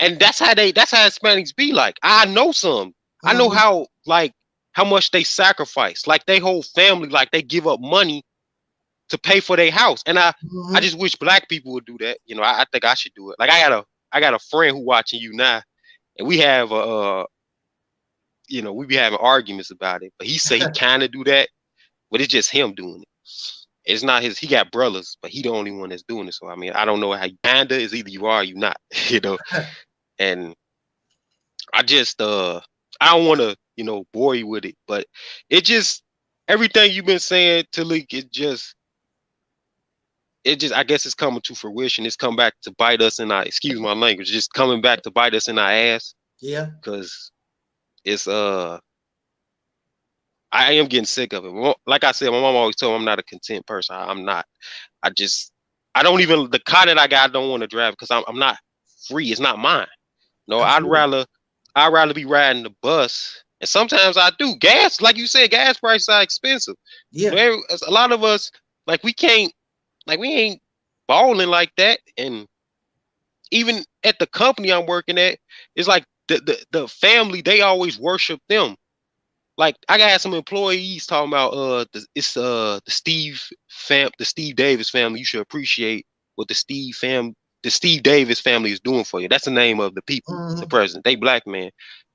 And that's how Hispanics be like. I know some. I know how much they sacrifice. Like they whole family, like they give up money to pay for their house. And I just wish black people would do that. You know, I think I should do it. Like I got a friend who watching you now, and we have you know, we be having arguments about it. But he say he kind of do that, but it's just him doing it. It's not his. He got brothers, but he the only one that's doing it. So I mean, I don't know how kinda is. Either you are or you not. You know, and I just I don't want to, you know, bore you with it, but it just everything you've been saying, Taalik, I guess it's coming to fruition. It's come back to bite us in our, excuse my language, just coming back to bite us in our ass. Yeah. Because it's I am getting sick of it. Like I said, my mom always told me I'm not a content person. I'm not. I don't even, the car that I got, I don't want to drive because I'm not free. It's not mine. No, Absolutely. I'd rather be riding the bus. And sometimes I do. Gas, like you said, gas prices are expensive. Yeah. You know, a lot of us, like we ain't balling like that. And even at the company I'm working at, it's like the family, they always worship them. Like I got some employees talking about the Steve Davis family. You should appreciate what the Steve Davis family is doing for you. That's the name of the people, the president. They black man.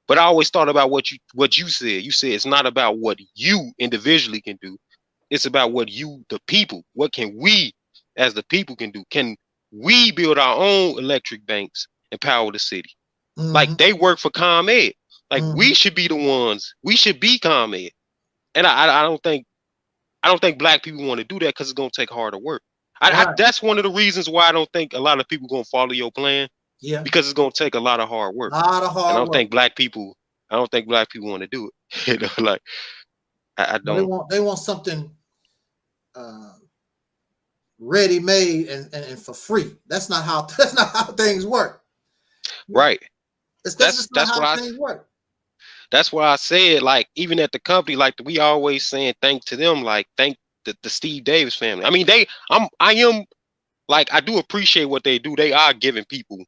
But I always thought about what you said. You said it's not about what you individually can do. It's about what you, the people, what can we as the people can do? Can we build our own electric banks and power the city? Like they work for ComEd. Like we should be the ones. We should be ComEd. And I don't think black people want to do that because it's gonna take harder work. That's one of the reasons why I don't think a lot of people gonna follow your plan. Yeah. Because it's gonna take a lot of hard work. I don't think black people want to do it. You know, like I don't. They want something ready made and for free. That's not how things work. Right. That's how things work. That's why I said, like, even at the company, like we always saying thank to them, like thank the Steve Davis family. I mean, I am like, I do appreciate what they do. They are giving people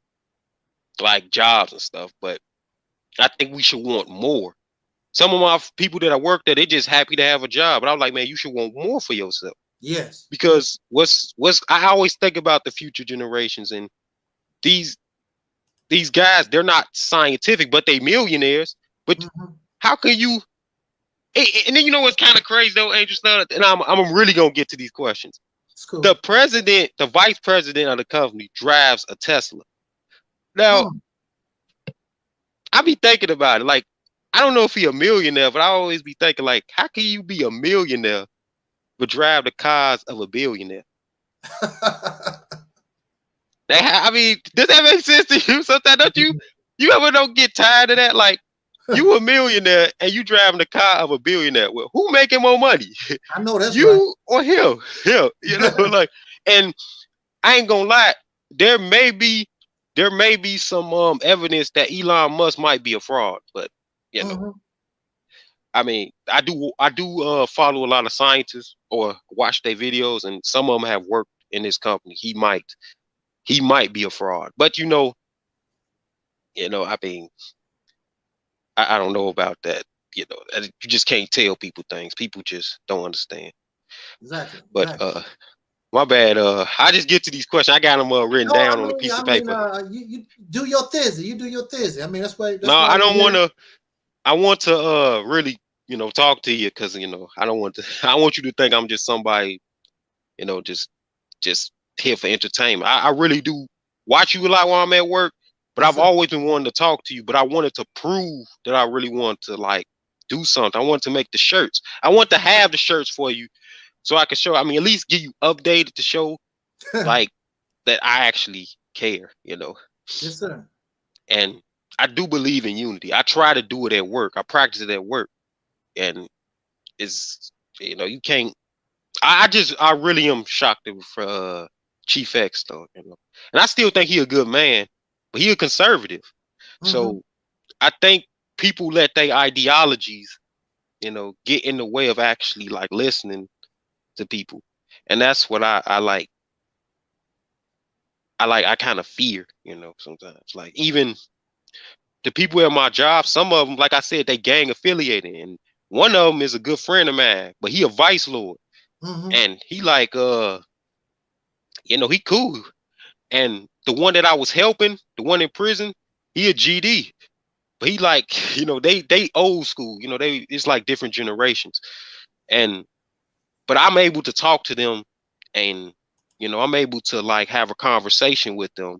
like jobs and stuff, but I think we should want more. Some of my people that I work there, they just happy to have a job. But I'm like, man, you should want more for yourself. Yes. Because I always think about the future generations, and these guys, they're not scientific, but they millionaires. But how can you? And then you know what's kind of crazy though, Angelsnupnup, and I'm really gonna get to these questions. Cool. The vice president of the company drives a Tesla. Now, I be thinking about it. Like, I don't know if he a millionaire, but I always be thinking, like, how can you be a millionaire but drive the cars of a billionaire? I mean, does that make sense to you? Sometimes you ever don't get tired of that? Like, you a millionaire and you driving the car of a billionaire. Well, who making more money? I know that's you right. Or him. Him. You know, like, and I ain't gonna lie, there may be some evidence that Elon Musk might be a fraud, but you know, I mean, I do follow a lot of scientists or watch their videos, and some of them have worked in this company. He might be a fraud, but you know, I mean, I don't know about that. You know, you just can't tell people things. People just don't understand. Exactly. But my bad. I just get to these questions. I got them written down on a piece of paper. You do your thizzy. You do your thizzy. I mean, that's why. I don't want to. I want to really, talk to you because I don't want to. I want you to think I'm just somebody, just here for entertainment. I really do watch you a lot while I'm at work, but I've always been wanting to talk to you. But I wanted to prove that I really want to like do something. I want to make the shirts. I want to have the shirts for you. So I can show, at least give you updated to show like that I actually care, Yes, sir. And I do believe in unity. I try to do it at work. I practice it at work. And it's, you can't, I really am shocked for Chief X though, And I still think he a good man, but he a conservative. So I think people let their ideologies, get in the way of actually like listening to people, and that's what I like. I kind of fear, you know, sometimes. Like even the people at my job, some of them, like I said, they gang affiliated, and one of them is a good friend of mine, but he a vice lord, and he like you know, he cool. And the one that I was helping, the one in prison, he a GD, but he like, you know, they old school, you know, it's like different generations, and but I'm able to talk to them, and you know, I'm able to like have a conversation with them,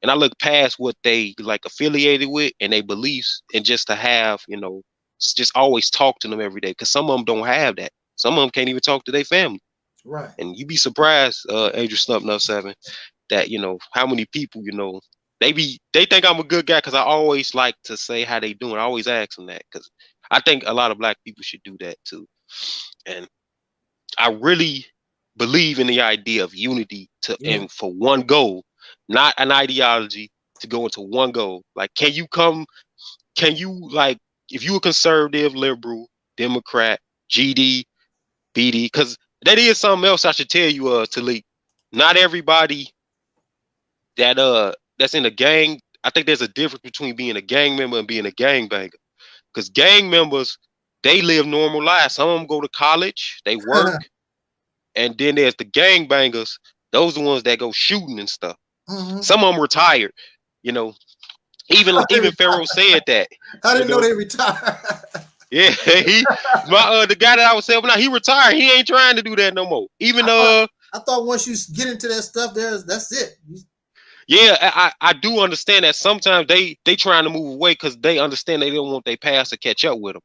and I look past what they like affiliated with and their beliefs, and just to have, you know, just always talk to them every day, because some of them don't have that. Some of them can't even talk to their family. Right. And you'd be surprised, Angelsnupnup7, that, you know, how many people, you know, they think I'm a good guy because I always like to say how they doing. I always ask them that, because I think a lot of Black people should do that too. And I really believe in the idea of unity and for one goal, not an ideology, to go into one goal. Like, can you like, if you a conservative, liberal, Democrat, GD, BD, because that is something else I should tell you, Taalik. Not everybody that's in a gang, I think there's a difference between being a gang member and being a gangbanger. Because gang members, they live normal lives. Some of them go to college, they work, and then there's the gangbangers. Those are the ones that go shooting and stuff. Some of them retired, you know. Even Pharaoh said that. I didn't know they retired. Yeah, the guy that I was helping out, he retired. He ain't trying to do that no more. Even I thought once you get into that stuff, that's it. Yeah, I do understand that sometimes they trying to move away because they understand they don't want their past to catch up with them.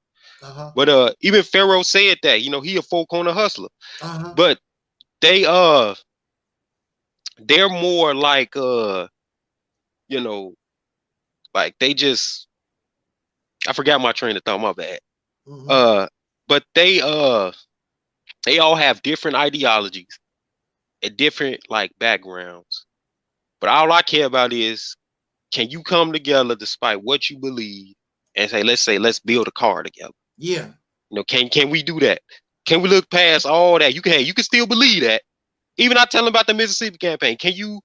But even Pharaoh said that, you know, he a 4-corner hustler. But they're more like you know, like they just, I forgot my train of thought, my bad. But they all have different ideologies and different like backgrounds. But all I care about is, can you come together despite what you believe and let's build a car together? Yeah. You know, can we do that? Can we look past all that? You can still believe that. Even I tell them about the Mississippi campaign. Can you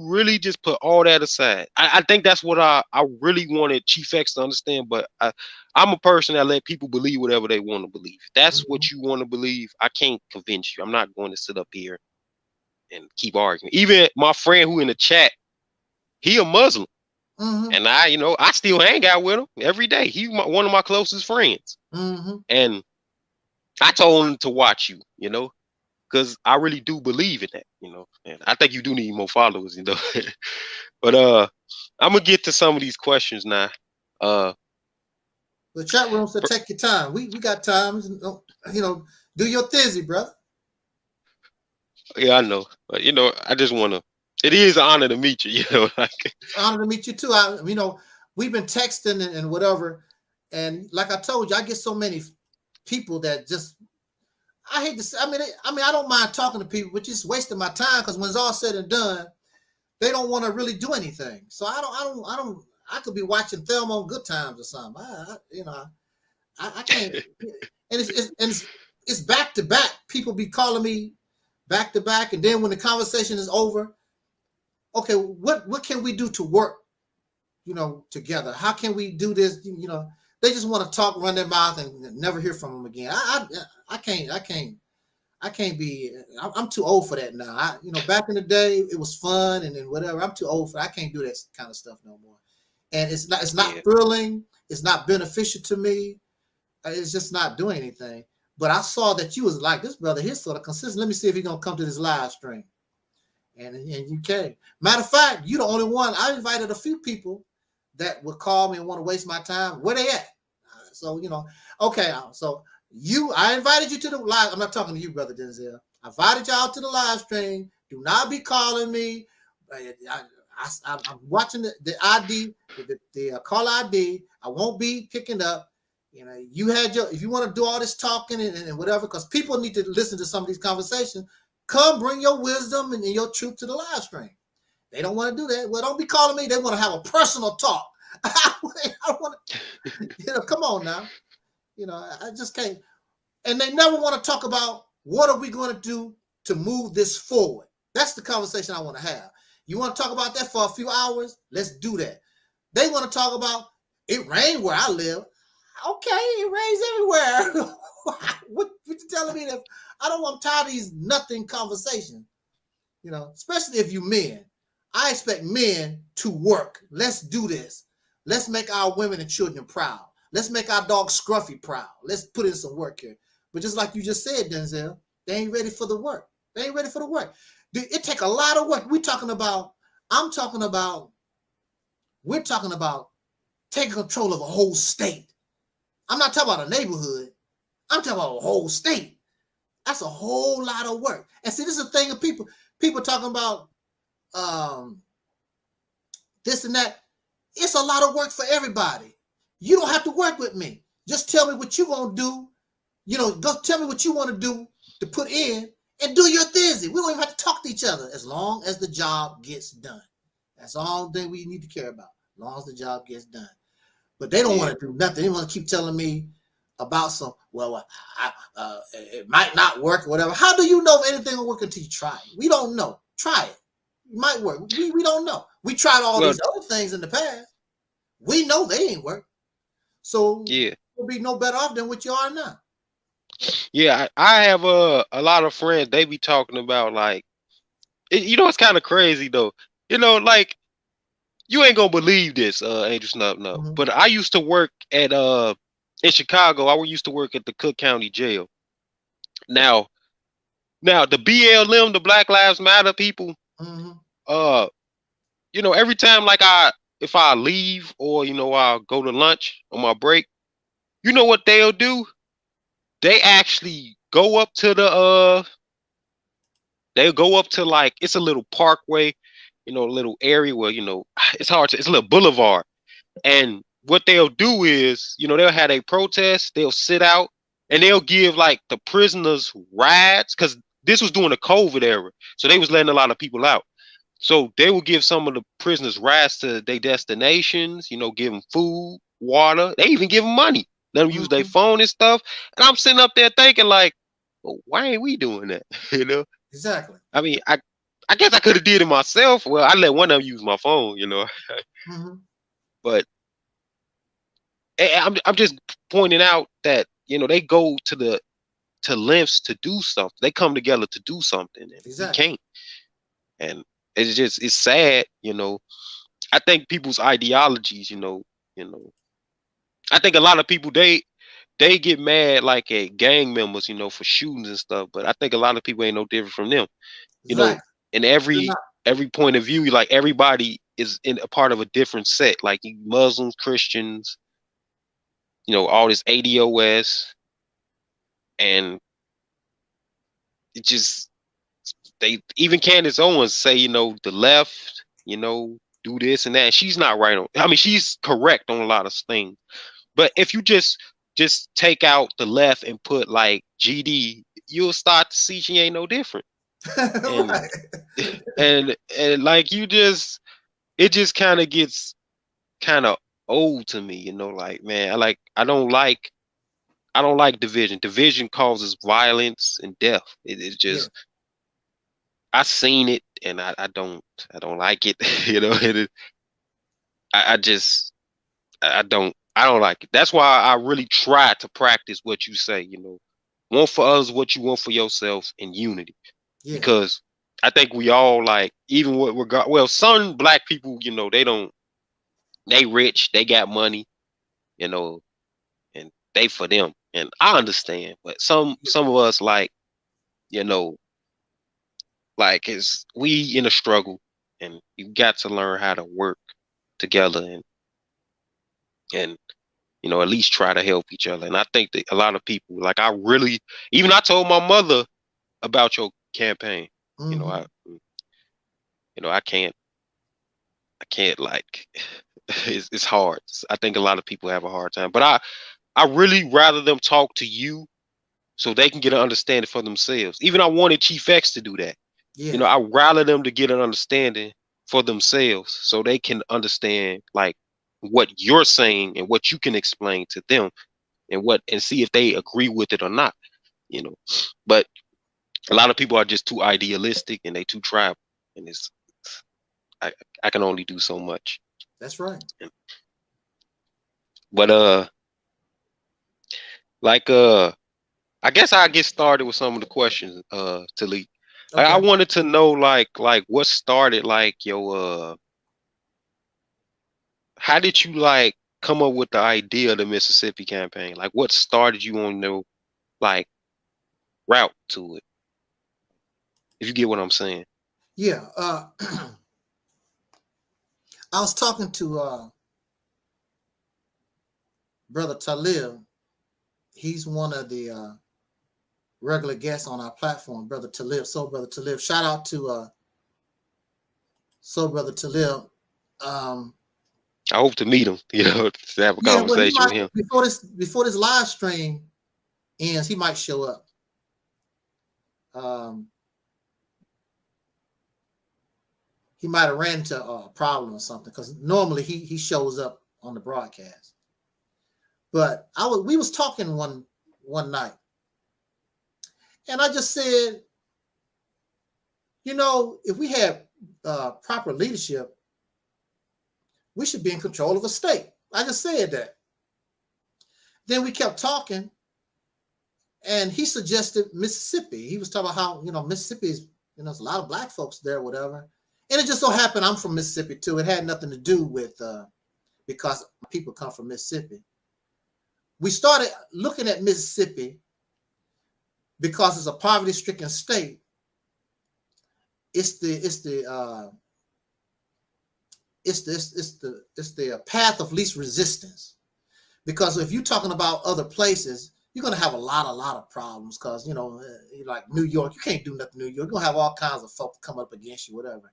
really just put all that aside? I think that's what I really wanted Chief X to understand. But I'm a person that let people believe whatever they want to believe. If that's what you want to believe, I can't convince you. I'm not going to sit up here and keep arguing. Even my friend who in the chat, he a Muslim. And I still hang out with him every day. He's one of my closest friends. And I told him to watch you, you know, because I really do believe in that, you know. And I think you do need more followers, you know. But I'm gonna get to some of these questions now. The chat room said take your time. We got time, you know, do your thizzy, brother. Yeah, I know. But you know, I just wanna, it is an honor to meet you, you know. Like, it's an honor to meet you too. You know, we've been texting and whatever, and like I told you, I get so many people that just, I hate to say, I mean, I don't mind talking to people, but just wasting my time, because when it's all said and done, they don't want to really do anything. So I could be watching Thelma on Good Times or something. I can't. And it's back to back. People be calling me back to back, and then when the conversation is over, okay, what can we do to work, you know, together? How can we do this? You know, they just want to talk, run their mouth, and never hear from them again. I can't be. I'm too old for that now. You know, back in the day, it was fun and then whatever. I'm too old for that. I can't do that kind of stuff no more. And it's not thrilling. It's not beneficial to me. It's just not doing anything. But I saw that you was like, this brother, he's sort of consistent. Let me see if he's gonna come to this live stream. And you came. Matter of fact, you're the only one. I invited a few people that would call me and want to waste my time. Where they at? So, you know, okay. So I invited you to the live. I'm not talking to you, brother Denzel. I invited y'all to the live stream. Do not be calling me. I'm watching the ID, the call ID. I won't be picking up. You know, if you want to do all this talking and whatever, because people need to listen to some of these conversations. Come bring your wisdom and your truth to the live stream. They don't want to do that. Well, don't be calling me. They want to have a personal talk. I want to, you know, come on now. You know, I just can't. And they never want to talk about what are we going to do to move this forward. That's the conversation I want to have. You want to talk about that for a few hours? Let's do that. They want to talk about it rained where I live. Okay, it rains everywhere. what you telling me that I don't want tired of these nothing conversations? You know, especially if you men. I expect men to work. Let's do this. Let's make our women and children proud. Let's make our dog Scruffy proud. Let's put in some work here. But just like you just said, Denzel, they ain't ready for the work. They ain't ready for the work. It take a lot of work. We're talking about taking control of a whole state. I'm not talking about a neighborhood. I'm talking about a whole state. That's a whole lot of work. And see, this is a thing of people talking about this and that. It's a lot of work for everybody. You don't have to work with me. Just tell me what you're going to do. You know, go tell me what you want to do to put in and do your thing. We don't even have to talk to each other as long as the job gets done. That's all that we need to care about, as long as the job gets done. But they don't want to do nothing. They want to keep telling me about some, it might not work or whatever. How do you know if anything will work until you try it? We don't know. Try it. It might work. We don't know. We tried all these other things in the past. We know they ain't work. So we'll be no better off than what you are now. Yeah, I have a lot of friends. They be talking about like, you know, it's kind of crazy though. You know, like you ain't gonna believe this, Angelsnupnup. But I used to work at in Chicago. I used to work at the Cook County Jail. Now the BLM, the Black Lives Matter people, you know, every time like if I leave or you know I'll go to lunch on my break, you know what they'll do? They actually go up to they'll go up to like it's a little parkway, you know, a little area where, you know, it's a little boulevard. And what they'll do is, you know, they'll have a protest, they'll sit out and they'll give like the prisoners rides because this was during the COVID era. So they was letting a lot of people out. So they will give some of the prisoners rides to their destinations, you know, give them food, water. They even give them money. Let them use their phone and stuff. And I'm sitting up there thinking like, well, why ain't we doing that? You know? Exactly. I mean, I guess I could have did it myself. Well, I let one of them use my phone, you know. But I'm just pointing out that, you know, they go to lengths to do something. They come together to do something, and we can't. And it's sad, you know. I think people's ideologies, you know. I think a lot of people they get mad like at gang members, you know, for shootings and stuff. But I think a lot of people ain't no different from them, you know. In every point of view, like everybody is in a part of a different set, like Muslims, Christians, you know, all this ADOS, and it just they even Candace Owens say, you know, the left, you know, do this and that. And she's not right on. I mean, she's correct on a lot of things. But if you just take out the left and put like GD, you'll start to see she ain't no different. And like it just kind of gets kind of old to me, you know, like, man, I don't like division. Division causes violence and death. It's just I seen it and I don't like it, you know. I don't like it. That's why I really try to practice what you say, you know. Want for others what you want for yourself in unity. Because I think we all like, even what well, some black people, you know, they rich, they got money, you know, and they for them. And I understand, but some of us like, you know, like we in a struggle and you got to learn how to work together and you know, at least try to help each other. And I think that a lot of people, like I told my mother about your campaign. You know, I can't like it's hard. I think a lot of people have a hard time. But I really rather them talk to you so they can get an understanding for themselves. Even I wanted Chief X to do that. You know, I rather them to get an understanding for themselves so they can understand like what you're saying and what you can explain to them and see if they agree with it or not, you know. But a lot of people are just too idealistic and they too tribal, and I can only do so much. That's right. But like I guess I'll get started with some of the questions, Taalik. Like, I Okay. wanted to know like what started like your how did you like come up with the idea of the Mississippi campaign? Like, what started you on the like route to it? If you get what I'm saying. Yeah. I was talking to Brother Taalik. He's one of the regular guests on our platform, Brother Taalik. So Brother Taalik, shout out to Brother Taalik. I hope to meet him, you know, to have a Yeah, well, he conversation might with him. before this live stream ends, he might show up. He might have ran into a problem or something, because normally he shows up on the broadcast. But we was talking one night, and I just said, you know, if we had proper leadership, we should be in control of a state. I just said that. Then we kept talking, and he suggested Mississippi. He was talking about how, you know, Mississippi is, you know, there's a lot of black folks there, whatever. And it just so happened I'm from Mississippi too. It had nothing to do with because people come from Mississippi. We started looking at Mississippi because it's a poverty-stricken state. It's the path of least resistance. Because if you're talking about other places, you're gonna have a lot of problems. Because, you know, like New York, you can't do nothing in New York. You're gonna have all kinds of folks come up against you, whatever.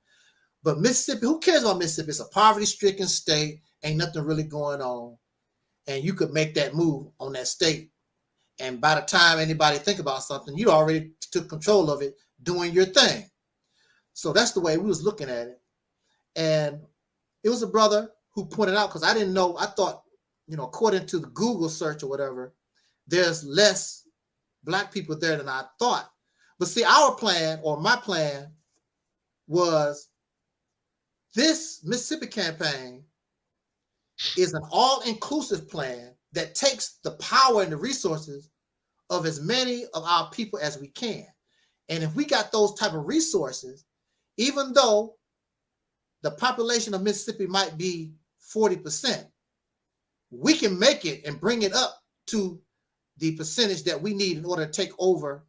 But Mississippi, who cares about Mississippi? It's a poverty-stricken state. Ain't nothing really going on. And you could make that move on that state. And by the time anybody think about something, you already took control of it, doing your thing. So that's the way we was looking at it. And it was a brother who pointed out, because I didn't know, I thought, you know, according to the Google search or whatever, there's less black people there than I thought. But see, our plan, or my plan, was this Mississippi campaign is an all-inclusive plan that takes the power and the resources of as many of our people as we can. And if we got those type of resources, even though the population of Mississippi might be 40%, we can make it and bring it up to the percentage that we need in order to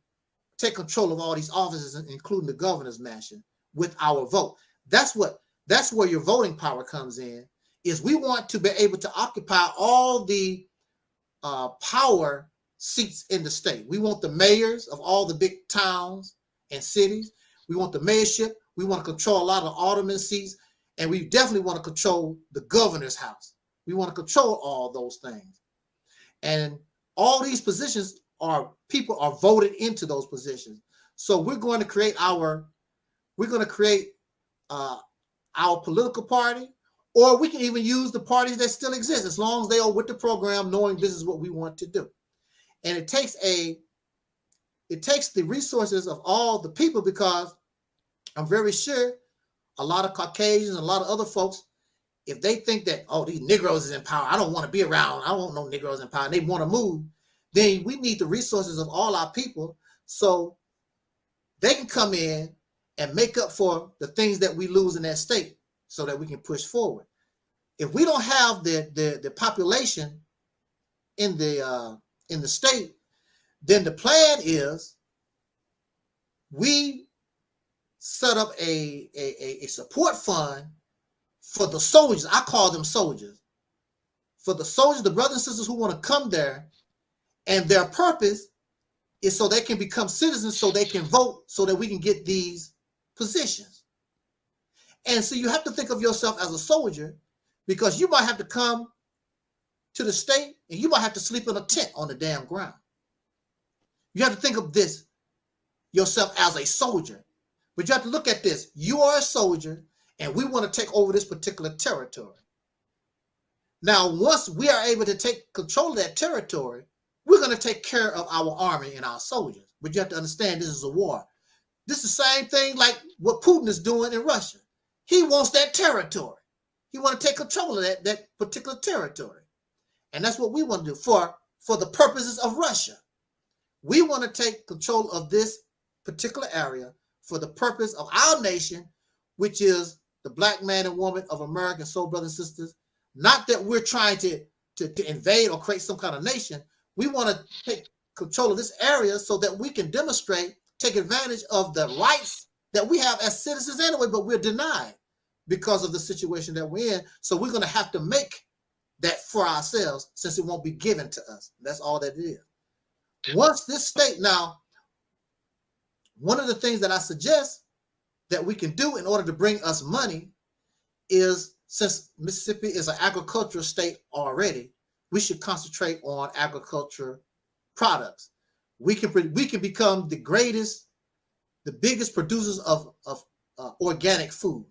take control of all these offices, including the governor's mansion, with our vote. That's where your voting power comes in, is we want to be able to occupy all the power seats in the state. We want the mayors of all the big towns and cities. We want the mayorship. We want to control a lot of alderman seats. And we definitely want to control the governor's house. We want to control all those things. And all these positions people are voted into those positions. So we're going to create our political party, or we can even use the parties that still exist, as long as they are with the program, knowing this is what we want to do. And it takes the resources of all the people, because I'm very sure a lot of Caucasians, a lot of other folks, if they think that, oh, these Negroes is in power, I don't want to be around, I don't want no Negroes in power, and they want to move, then we need the resources of all our people so they can come in and make up for the things that we lose in that state, so that we can push forward. If we don't have the population in the state, then the plan is we set up a support fund for the soldiers. I call them soldiers. For the soldiers, the brothers and sisters who want to come there, and their purpose is so they can become citizens, so they can vote, so that we can get these positions. And so you have to think of yourself as a soldier, because you might have to come to the state and you might have to sleep in a tent on the damn ground. You have to think of this yourself as a soldier. But you have to look at this. You are a soldier, and we want to take over this particular territory. Now, once we are able to take control of that territory, we're going to take care of our army and our soldiers. But you have to understand, this is a war. This is the same thing like what Putin is doing in Russia. He wants that territory. He want to take control of that particular territory. And that's what we want to do for the purposes of Russia. We want to take control of this particular area for the purpose of our nation, which is the black man and woman of American soul brothers and sisters. Not that we're trying to invade or create some kind of nation. We want to take control of this area so that we can demonstrate, take advantage of the rights that we have as citizens anyway, but we're denied because of the situation that we're in. So we're going to have to make that for ourselves, since it won't be given to us. That's all that it is. Once this state, now, one of the things that I suggest that we can do in order to bring us money is, since Mississippi is an agricultural state already, we should concentrate on agriculture products. We can become the greatest, the biggest producers of organic food,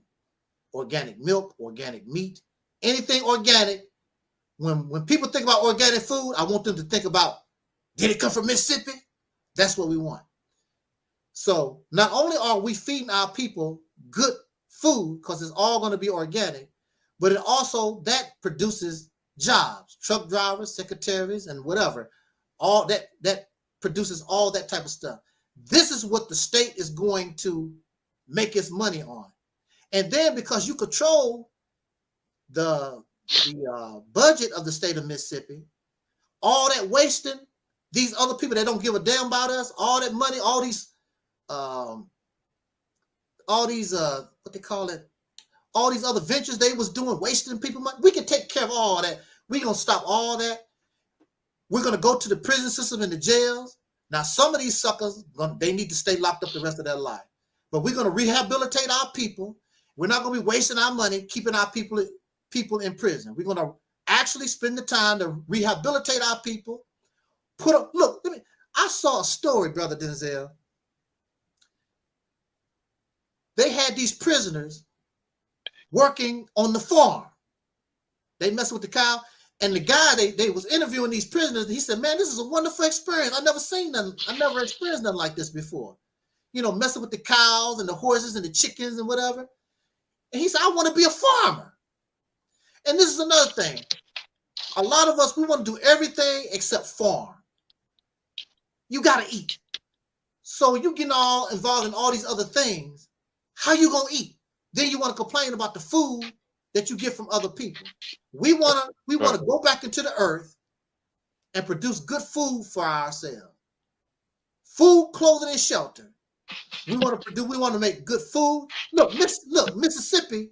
organic milk, organic meat, anything organic. When people think about organic food, I want them to think about, did it come from Mississippi? That's what we want. So not only are we feeding our people good food, because it's all going to be organic, but it also, that produces jobs, truck drivers, secretaries, and whatever. All that produces all that type of stuff. This is what the state is going to make its money on. And then because you control the budget of the state of Mississippi, all that wasting, these other people that don't give a damn about us, all that money, all these what they call it, all these other ventures they was doing, wasting people money. We can take care of all that. We're gonna stop all that. We're gonna go to the prison system and the jails. Now, some of these suckers, they need to stay locked up the rest of their life. But we're gonna rehabilitate our people. We're not gonna be wasting our money keeping our people in prison. We're gonna actually spend the time to rehabilitate our people. Look, I saw a story, Brother Denzel. They had these prisoners working on the farm. They messed with the cow. And the guy, they was interviewing these prisoners. And he said, man, this is a wonderful experience. I never seen nothing. I never experienced nothing like this before. You know, messing with the cows and the horses and the chickens and whatever. And he said, I want to be a farmer. And this is another thing. A lot of us, we want to do everything except farm. You got to eat. So you getting all involved in all these other things. How you going to eat? Then you want to complain about the food that you get from other people. We want to go back into the earth and produce good food for ourselves. Food, clothing, and shelter. We want to make good food. Look, Mississippi.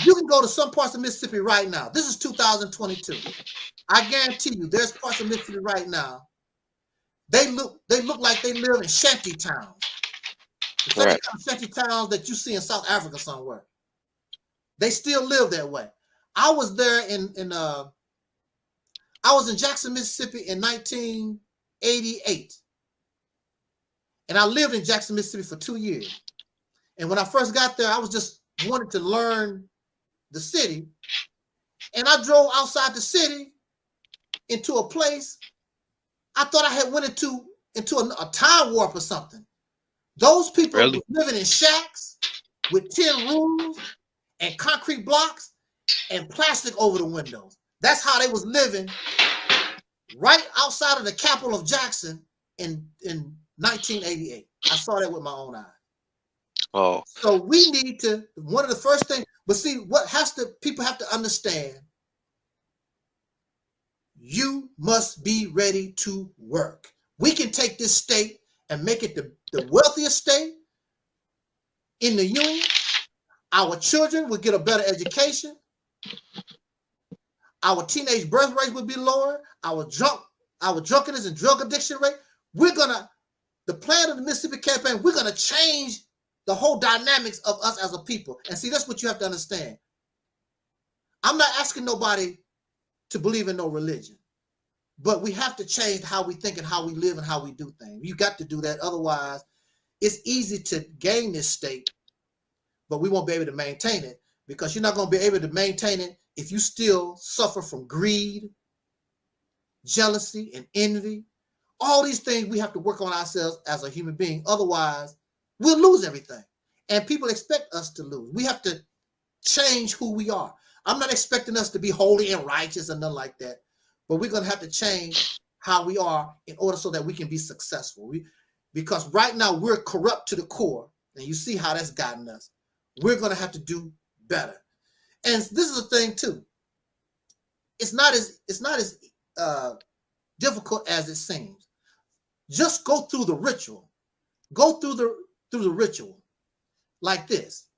You can go to some parts of Mississippi right now. This is 2022. I guarantee you, there's parts of Mississippi right now. They look like they live in shanty towns. The right. Shanty towns that you see in South Africa somewhere. They still live that way. I was there I was in Jackson, Mississippi in 1988. And I lived in Jackson, Mississippi for 2 years. And when I first got there, I was just wanted to learn the city. And I drove outside the city into a place I thought I had went into a time warp or something. Those people were living in shacks with tin roofs and concrete blocks and plastic over the windows. That's how they was living right outside of the capital of Jackson in 1988. I saw that with my own eyes. Oh. So we need to, one of the first things, but see, people have to understand, you must be ready to work. We can take this state and make it the wealthiest state in the union. Our children will get a better education. Our teenage birth rate will be lower. Our drunkenness and drug addiction rate. The plan of the Mississippi campaign, we're gonna change the whole dynamics of us as a people. And see, that's what you have to understand. I'm not asking nobody to believe in no religion, but we have to change how we think and how we live and how we do things. You got to do that. Otherwise, it's easy to gain this state, but we won't be able to maintain it, because you're not going to be able to maintain it if you still suffer from greed, jealousy, and envy. All these things we have to work on ourselves as a human being. Otherwise, we'll lose everything. And people expect us to lose. We have to change who we are. I'm not expecting us to be holy and righteous and nothing like that, but we're going to have to change how we are in order so that we can be successful. Because right now we're corrupt to the core, and you see how that's gotten us. We're going to have to do better. And this is the thing too. It's not as difficult as it seems. Just go through the ritual. Go through the ritual like this.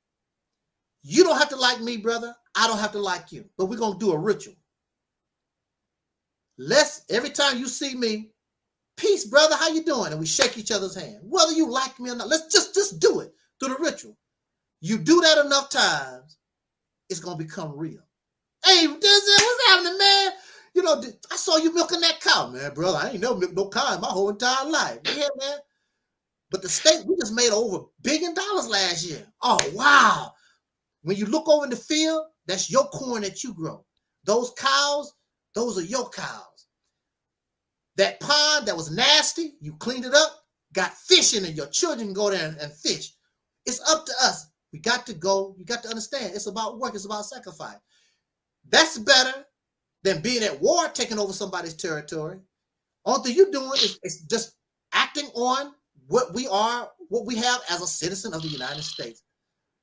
You don't have to like me, brother. I don't have to like you. But we're going to do a ritual. Every time you see me, peace, brother, how you doing? And we shake each other's hand. Whether you like me or not, let's just do it through the ritual. You do that enough times, it's going to become real. Hey, what's happening, man? You know, I saw you milking that cow, man, brother. I ain't never milked no cow in my whole entire life. Yeah, man. But the state, we just made over $1 billion last year. Oh, wow. When you look over in the field, that's your corn that you grow. Those cows, those are your cows. That pond that was nasty, you cleaned it up, got fish in it. Your children go there and fish. It's up to us. We got to go. You got to understand. It's about work. It's about sacrifice. That's better than being at war, taking over somebody's territory. Only thing you're doing is just acting on what we are, what we have as a citizen of the United States.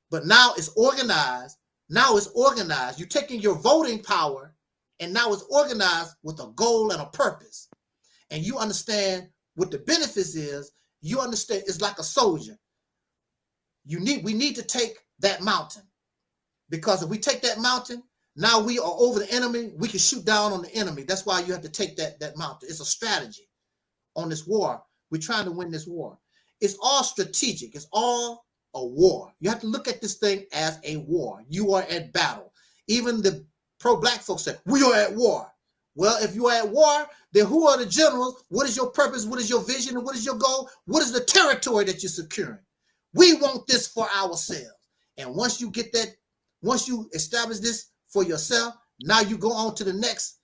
But now it's organized. Now it's organized. You're taking your voting power, and now it's organized with a goal and a purpose. And you understand what the benefits is. You understand it's like a soldier. We need to take that mountain, because if we take that mountain, now we are over the enemy. We can shoot down on the enemy. That's why you have to take that mountain. It's a strategy on this war. We're trying to win this war. It's all strategic. It's all a war. You have to look at this thing as a war. You are at battle. Even the pro-black folks say, we are at war. Well, if you are at war, then who are the generals? What is your purpose? What is your vision? And what is your goal? What is the territory that you're securing? We want this for ourselves. And once you get that, once you establish this for yourself, now you go on to the next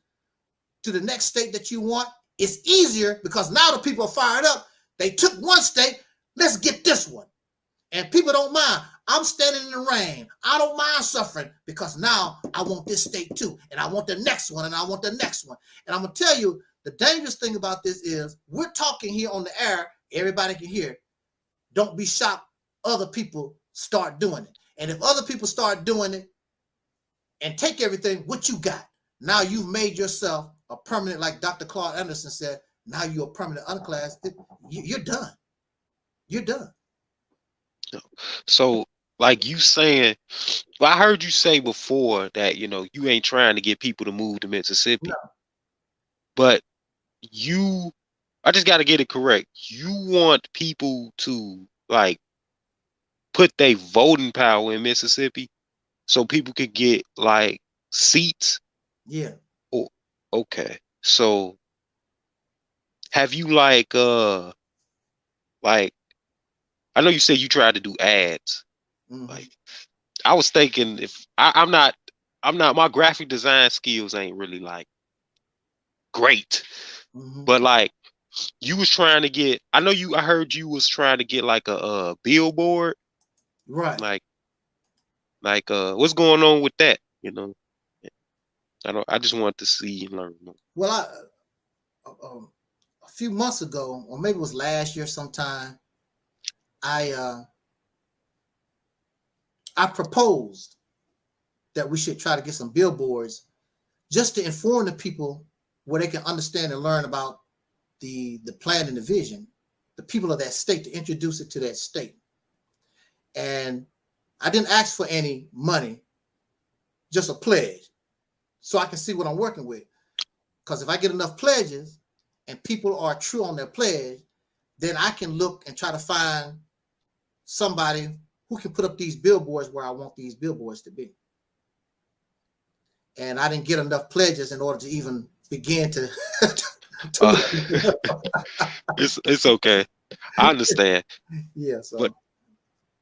state that you want. It's easier because now the people are fired up. They took one state. Let's get this one. And people don't mind. I'm standing in the rain. I don't mind suffering because now I want this state too. And I want the next one, and I want the next one. And I'm going to tell you, the dangerous thing about this is we're talking here on the air. Everybody can hear it. Don't be shocked other people start doing it. And if other people start doing it and take everything, what you got? Now you've made yourself a permanent, like Dr. Claude Anderson said, now you're a permanent unclass. You're done. You're done. So, like you saying, well, I heard you say before that, you know, you ain't trying to get people to move to Mississippi. No. But I just got to get it correct. You want people to, like, put their voting power in Mississippi so people could get, like, seats? Yeah. Oh, okay. So, have you, like, I know you said you tried to do ads. Mm-hmm. Like, I was thinking, if I'm not, my graphic design skills ain't really like great, but like you was trying to get, I heard you was trying to get like a billboard, right? Like what's going on with that? You know, I just want to see and learn more. Well, a few months ago, or maybe it was last year sometime, I proposed that we should try to get some billboards just to inform the people where they can understand and learn about the plan and the vision, the people of that state, to introduce it to that state. And I didn't ask for any money, just a pledge, so I can see what I'm working with. Because if I get enough pledges and people are true on their pledge, then I can look and try to find somebody who can put up these billboards where I want these billboards to be. And I didn't get enough pledges in order to even begin to. It's okay. I understand. Yeah. So. But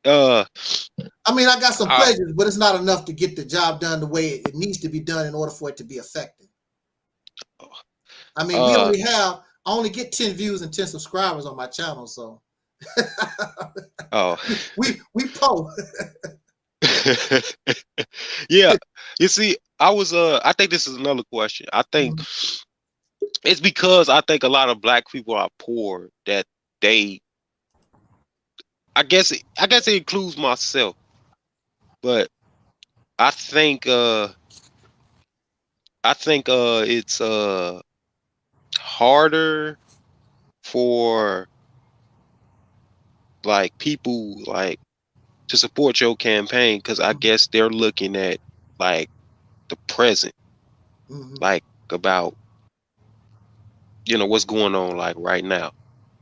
I mean, I got some pledges, but it's not enough to get the job done the way it needs to be done in order for it to be effective. I mean, I only get 10 views and 10 subscribers on my channel, so Oh. we po. Yeah. You see, I think this is another question. I think it's because I think a lot of black people are poor that they I guess it includes myself, but I think it's harder for like people like to support your campaign because I guess they're looking at like the present, like about what's going on like right now,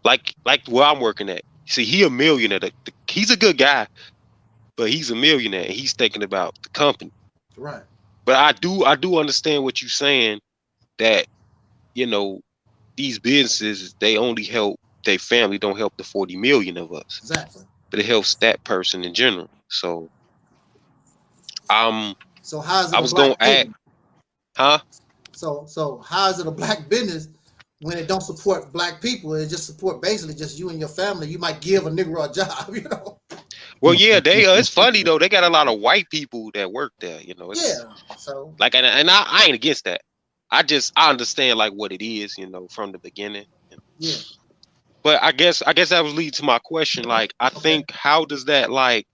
like where I'm working at. See, he a millionaire. He's a good guy, but he's a millionaire. And he's thinking about the company, Right. But I do understand what you're saying, that these businesses, they only help their family, don't help the 40 million of us. Exactly. But it helps that person in general. So so how is it I a was gonna black add, business? huh? So how is it a black business when it don't support black people? It just support basically just you and your family. You might give a Negro a job, Well, yeah, they it's funny though, they got a lot of white people that work there, it's Yeah. So like, and I ain't against that. I understand like what it is, from the beginning. yeah. But I guess that was lead to my question. Like, I think, how does that, like,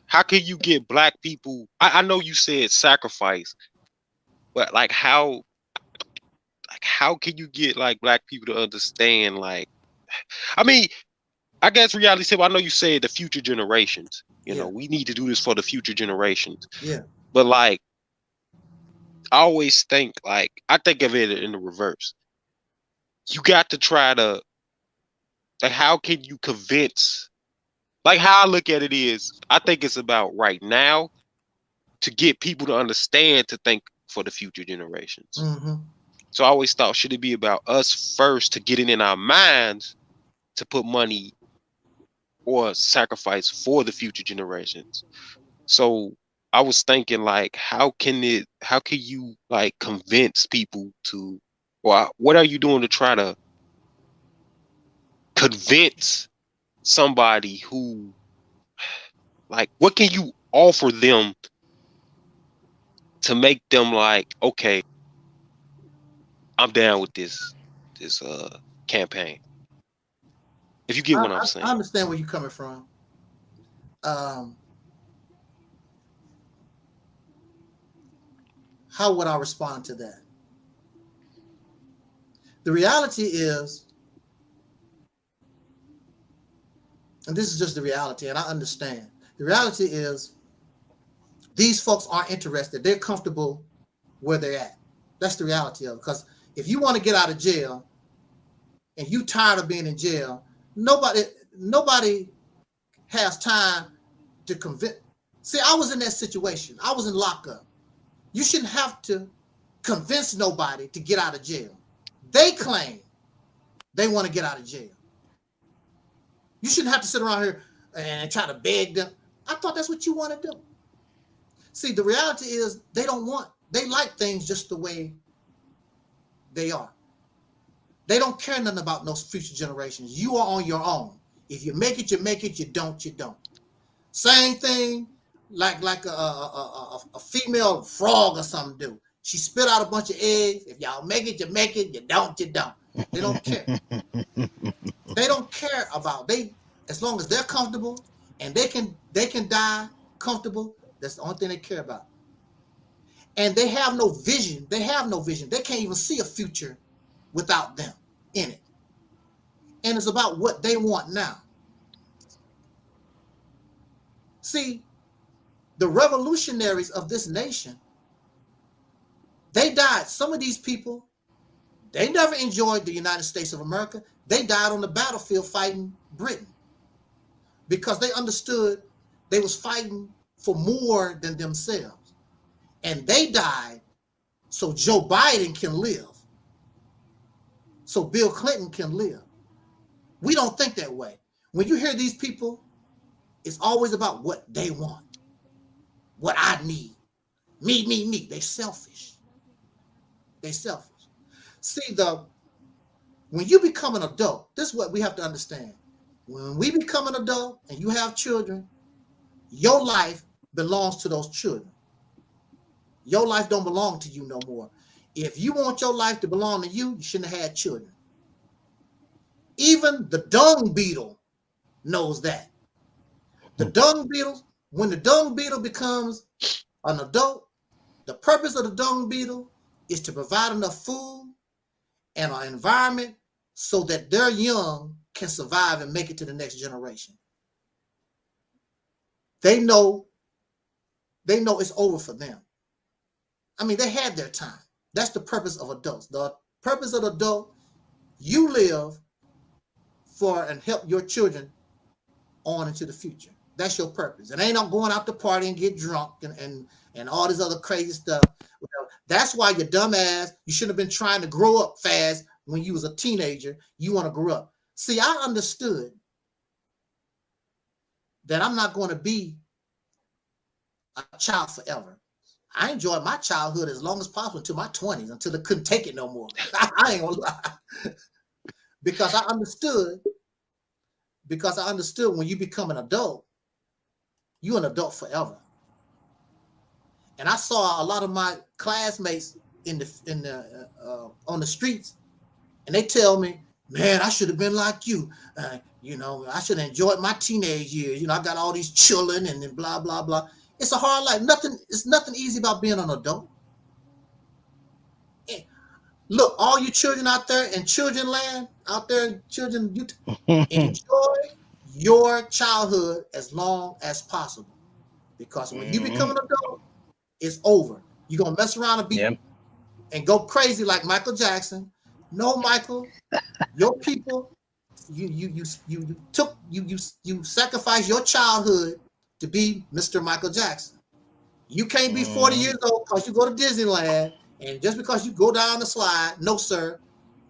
how can you get black people? I know you said sacrifice, but like how can you get like black people to understand? Like, I mean, I guess reality said, I know you said the future generations. Yeah. We need to do this for the future generations. Yeah. But like, I always think, like, I think of it in the reverse. You got to try to, like, how can you convince? Like, how I look at it is, I think it's about right now to get people to understand, to think for the future generations. So I always thought, should it be about us first to get it in our minds to put money or sacrifice for the future generations? So I was thinking, like, how can you like convince people to, or what are you doing to try to convince somebody who, like, what can you offer them to make them like, okay, I'm down with this campaign. If you get what I'm saying. I understand where you're coming from. How would I respond to that? The reality is, and this is just the reality, and I understand. The reality is, these folks aren't interested. They're comfortable where they're at. That's the reality of it. Because if you want to get out of jail and you tired of being in jail, nobody has time to convince. See, I was in that situation. I was in lockup. You shouldn't have to convince nobody to get out of jail. They claim they want to get out of jail. You shouldn't have to sit around here and try to beg them. I thought that's what you want to do. See, the reality is they like things just the way they are. They don't care nothing about those future generations. You are on your own. If you make it, you make it. You don't, you don't. Same thing like a female frog or something do. She spit out a bunch of eggs. If y'all make it, you make it. You don't, you don't. They don't care. They don't care about as long as they're comfortable and they can die comfortable. That's the only thing they care about. And they have no vision. They have no vision. They can't even see a future without them in it. And it's about what they want now. See, the revolutionaries of this nation, they died. Some of these people, they never enjoyed the United States of America. They died on the battlefield fighting Britain because they understood they was fighting for more than themselves. And they died so Joe Biden can live, so Bill Clinton can live. We don't think that way. When you hear these people, it's always about what they want, what I need. Me. They selfish. They selfish. See, when you become an adult, this is what we have to understand. When we become an adult and you have children, your life belongs to those children. Your life don't belong to you no more. If you want your life to belong to you, you shouldn't have had children. Even the dung beetle knows that. The dung beetle, when the dung beetle becomes an adult, the purpose of the dung beetle is to provide enough food and an environment so that their young can survive and make it to the next generation. They know it's over for them. I mean, they had their time. That's the purpose of adults. The purpose of the adult, you live for and help your children on into the future. That's your purpose. It ain't not going out to party and get drunk and all this other crazy stuff. That's why your dumb ass, you shouldn't have been trying to grow up fast when you was a teenager. You want to grow up. See, I understood that I'm not going to be a child forever. I enjoyed my childhood as long as possible until my 20s, until I couldn't take it no more. I ain't gonna lie. Because I understood when you become an adult, you're an adult forever. And I saw a lot of my classmates on the streets, and they tell me, man, I should have been like you. You know, I should have enjoyed my teenage years. You know, I got all these children and then blah, blah, blah. It's a hard life. It's nothing easy about being an adult. And look, all you children out there in children land, out there, children, you enjoy your childhood as long as possible. Because when you become an adult, it's over. You're gonna mess around and go crazy like Michael Jackson. No, Michael, your people, you sacrificed your childhood to be Mr. Michael Jackson. You can't be 40 years old because you go to Disneyland, and just because you go down the slide, no, sir,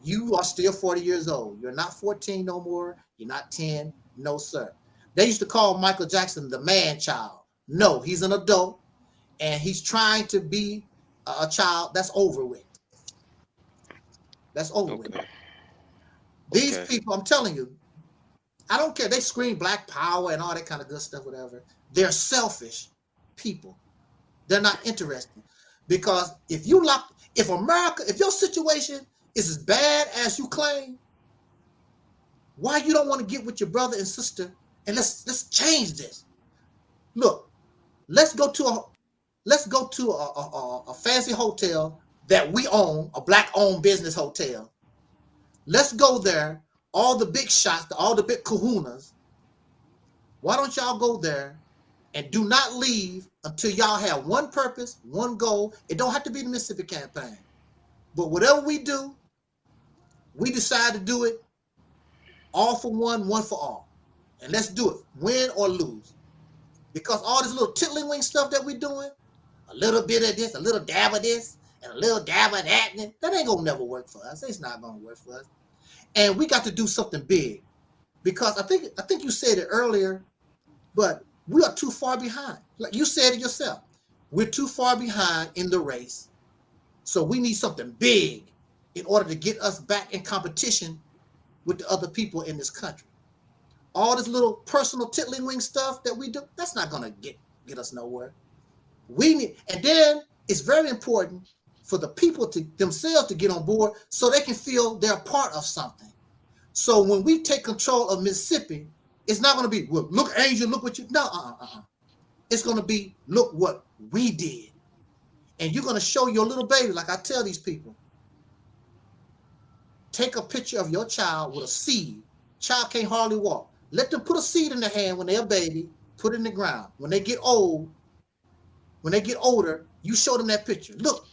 you are still 40 years old. You're not 14 no more. You're not 10. No, sir. They used to call Michael Jackson the man child. No, he's an adult, and he's trying to be a child. That's over with. That's over with. These people, I'm telling you, I don't care. They scream black power and all that kind of good stuff, whatever. They're selfish people. They're not interested. Because if your situation is as bad as you claim, why you don't want to get with your brother and sister and let's change this? Look, let's go to a fancy hotel that we own, a black-owned business hotel. Let's go there, all the big shots, all the big kahunas. Why don't y'all go there and do not leave until y'all have one purpose, one goal? It don't have to be the Mississippi campaign. But whatever we do, we decide to do it all for one, one for all. And let's do it, win or lose. Because all this little tiddlywink stuff that we're doing, a little bit of this, a little dab of this, and a little dab of that, that ain't gonna never work for us. It's not gonna work for us. And we got to do something big. Because I think you said it earlier, but we are too far behind. Like you said it yourself. We're too far behind in the race. So we need something big in order to get us back in competition with the other people in this country. All this little personal tiddlywink stuff that we do, that's not gonna get us nowhere. We need, and then it's very important for the people to themselves to get on board so they can feel they're part of something. So when we take control of Mississippi, it's not going to be, well, look, Angel, look what you, no, It's going to be, look what we did. And you're going to show your little baby, like I tell these people, take a picture of your child with a seed. Child can't hardly walk. Let them put a seed in their hand when they're a baby, put it in the ground. When they get older, you show them that picture. Look,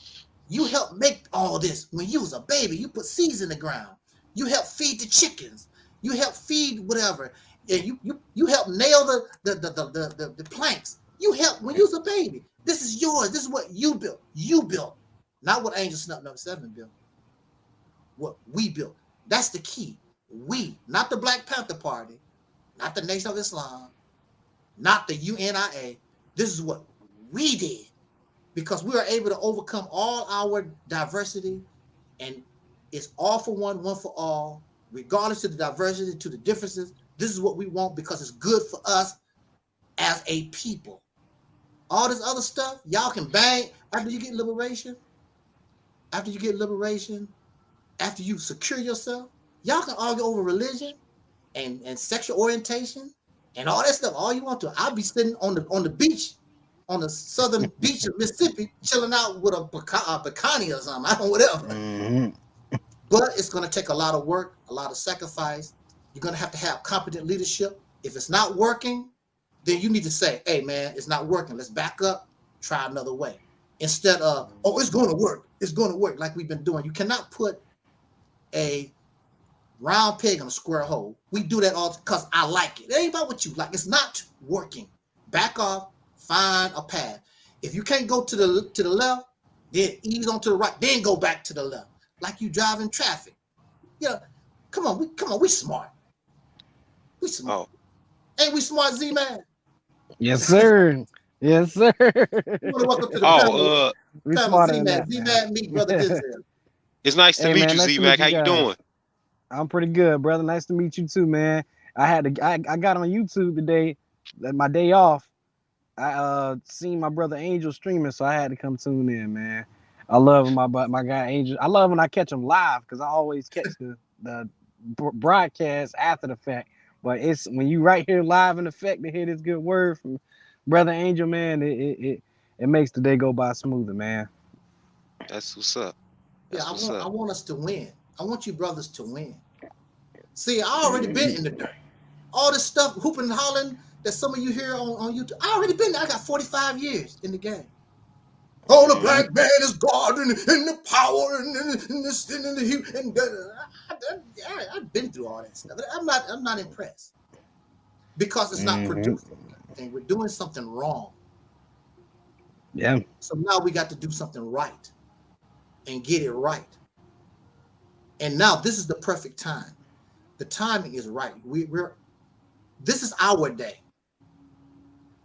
you helped make all this. When you was a baby, you put seeds in the ground. You helped feed the chickens. You helped feed whatever. And you helped nail the planks. You helped when you was a baby. This is yours. This is what you built. You built. Not what Angelsnupnup7 built. What we built. That's the key. We, not the Black Panther Party, not the Nation of Islam, not the UNIA. This is what we did. Because we are able to overcome all our diversity, and it's all for one, one for all, regardless of the diversity, to the differences. This is what we want because it's good for us as a people. All this other stuff, y'all can bang after you get liberation. After you get liberation, after you secure yourself, y'all can argue over religion and sexual orientation and all that stuff all you want to. I'll be sitting on the beach, on the southern beach of Mississippi, chilling out with a bikini or something. I don't know, whatever. Mm-hmm. But it's going to take a lot of work, a lot of sacrifice. You're going to have competent leadership. If it's not working, then you need to say, hey, man, it's not working. Let's back up, try another way. Instead of, oh, it's going to work. It's going to work like we've been doing. You cannot put a round peg in a square hole. We do that all because I like it. It ain't about what you like. It's not working. Back off, find a path. If you can't go to the left, then ease on to the right, then go back to the left. Like you driving traffic. Yeah, come on, we smart. We smart. Oh. Ain't we smart, Z-Man? Yes, sir. Yes, sir. You want to welcome to the panel, we smarter than Z-Man. that, Z-Man, meet Brother Denzel. It's nice to meet you, Z-Mac. How you doing? I'm pretty good, brother. Nice to meet you too, man. I got on YouTube today, my day off. I seen my brother Angel streaming, so I had to come tune in, man. I love my guy Angel. I love when I catch him live because I always catch the broadcast after the fact. But it's when you right here live in effect to hear this good word from brother Angel, man. It makes the day go by smoother, man. That's what's up. I want us to win. I want you brothers to win. See, I already been in the dirt. All this stuff, hooping and hollering that some of you hear on YouTube, I already been there. I got 45 years in the game. Oh, the black man is God and the power and this and the I've been through all that stuff. I'm not impressed because it's not producing anything. We're doing something wrong. Yeah. So now we got to do something right and get it right. And now this is the perfect time. The timing is right. This is our day.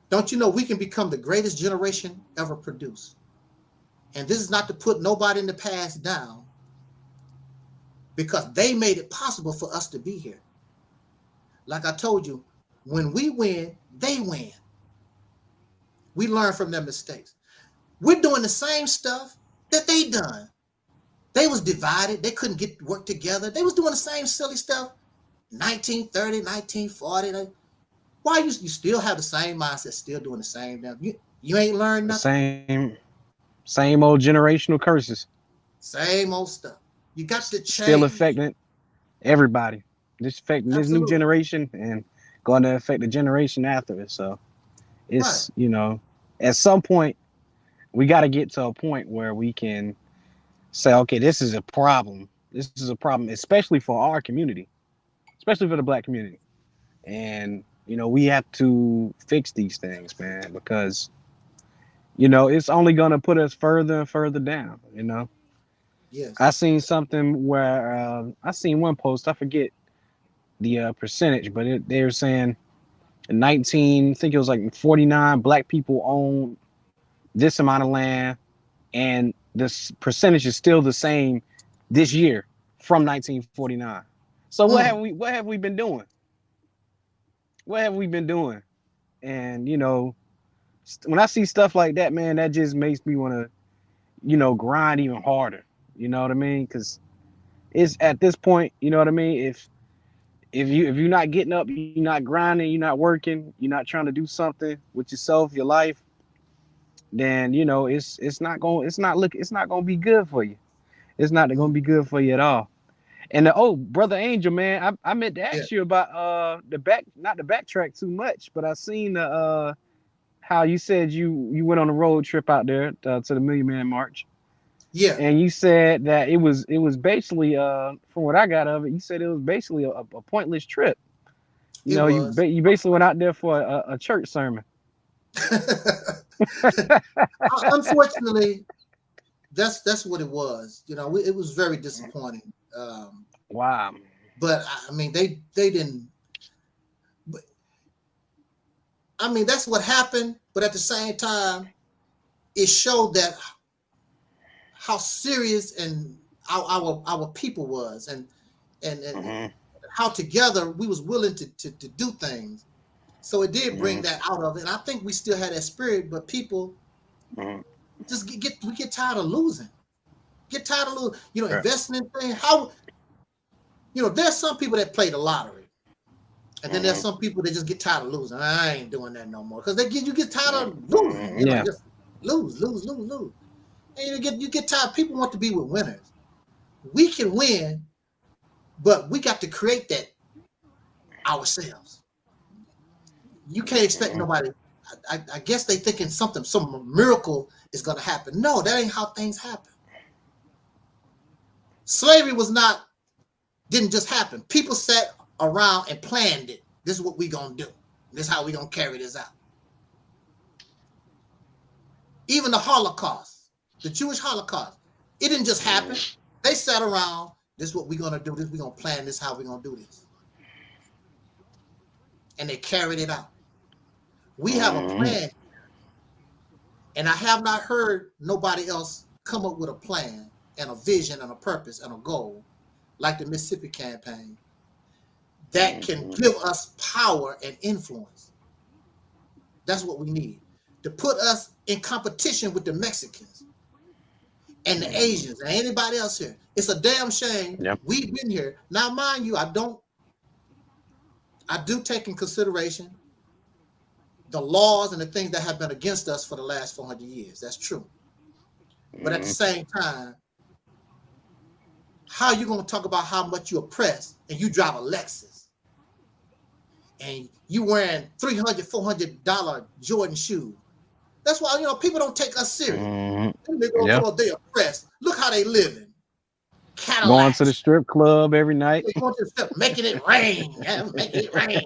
Don't you know we can become the greatest generation ever produced? And this is not to put nobody in the past down because they made it possible for us to be here. Like I told you, when we win, they win. We learn from their mistakes. We're doing the same stuff that they done. They was divided. They couldn't work together. They was doing the same silly stuff. 1930, 1940. Why you still have the same mindset, still doing the same damn? You ain't learned nothing. Same old generational curses. Same old stuff. You got to change. Still affecting everybody. This affecting this new generation and going to affect the generation after it. So it's at some point we got to get to a point where we can say, okay, this is a problem. This is a problem, especially for our community, especially for the black community. And, we have to fix these things, man, because, it's only going to put us further and further down, Yes. I seen something where I seen one post, I forget the percentage, but they were saying in I think it was like 49 black people own this amount of land, and this percentage is still the same this year from 1949. So what have we been doing? What have we been doing? And when I see stuff like that, man, that just makes me want to, grind even harder. You know what I mean? Because it's at this point, you know what I mean? If you're not getting up, you're not grinding, you're not working, you're not trying to do something with yourself, your life, then it's not gonna be good for you. It's not gonna be good for you at all. And brother Angel, man, I meant to ask you about not the backtrack too much, but I seen how you said you went on a road trip out there to the Million Man March. Yeah. And you said that it was basically from what I got of it, you said it was basically a pointless trip. You basically went out there for a church sermon. Unfortunately, that's what it was. It was very disappointing. Wow. But I mean, they didn't. But, I mean, that's what happened. But at the same time, it showed that how serious and our people was, and how together we was willing to do things. So it did bring that out of it. And I think we still had that spirit, but people just we get tired of losing. Get tired of losing, investing in things. How, there's some people that play the lottery. And then there's some people that just get tired of losing. I ain't doing that no more. Because you get tired of losing. Just lose. And you get tired. People want to be with winners. We can win, but we got to create that ourselves. You can't expect nobody. I guess they thinking some miracle is going to happen. No, that ain't how things happen. Slavery didn't just happen. People sat around and planned it. This is what we going to do. This is how we going to carry this out. Even the Holocaust, the Jewish Holocaust, it didn't just happen. They sat around. This is what we're going to do. This we're going to plan. This is how we're going to do this. And they carried it out. We have a plan. And I have not heard nobody else come up with a plan and a vision and a purpose and a goal like the Mississippi campaign that can give us power and influence. That's what we need. To put us in competition with the Mexicans and the Asians and anybody else here. It's a damn shame. Yep. We've been here. Now, mind you, I do take in consideration the laws and the things that have been against us for the last 400 years. That's true. But at the same time, how are you going to talk about how much you oppress and you drive a Lexus and you wearing $300, $400 Jordan shoes? That's why, people don't take us serious. They go, they oppressed. Look how they living. Cadillacs. Going to the strip club every night. Going to the strip, making it rain. Making it rain.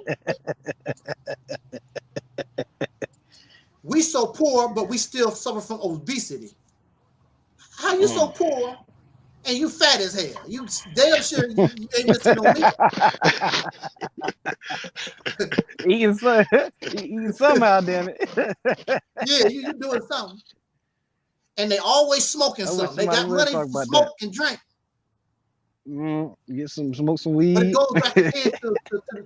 We so poor, but we still suffer from obesity. How you so poor and you fat as hell? You damn sure you ain't missing no meat. Eating somehow, damn it. Yeah, you doing something. And they always smoking something. They got money to smoke and drink. Smoke some weed. But it goes back again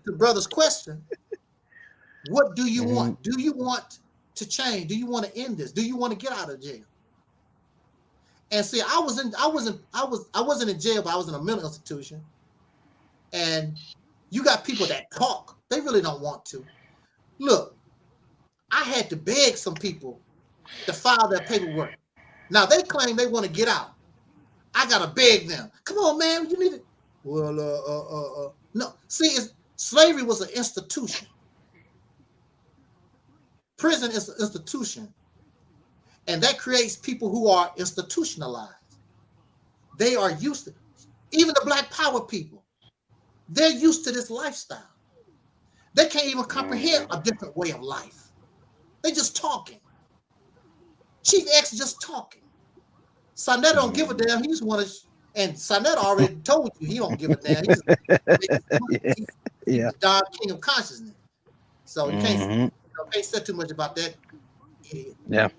to brother's question. What do you want? Do you want to change? Do you want to end this? Do you want to get out of jail? And see, I wasn't in jail, but I was in a mental institution. And you got people that talk. They really don't want to. Look, I had to beg some people to file their paperwork. Now they claim they want to get out. I gotta beg them. Come on, man, you need it. Well, no. See, slavery was an institution. Prison is an institution. And that creates people who are institutionalized. They are used to, even the Black Power people, they're used to this lifestyle. They can't even comprehend a different way of life. They just talking. Chief X just talking. Sanet don't give a damn. He just want to, and Sanet already told you he don't give a damn. He's the Don King of consciousness. So you can't say too much about that. Yeah.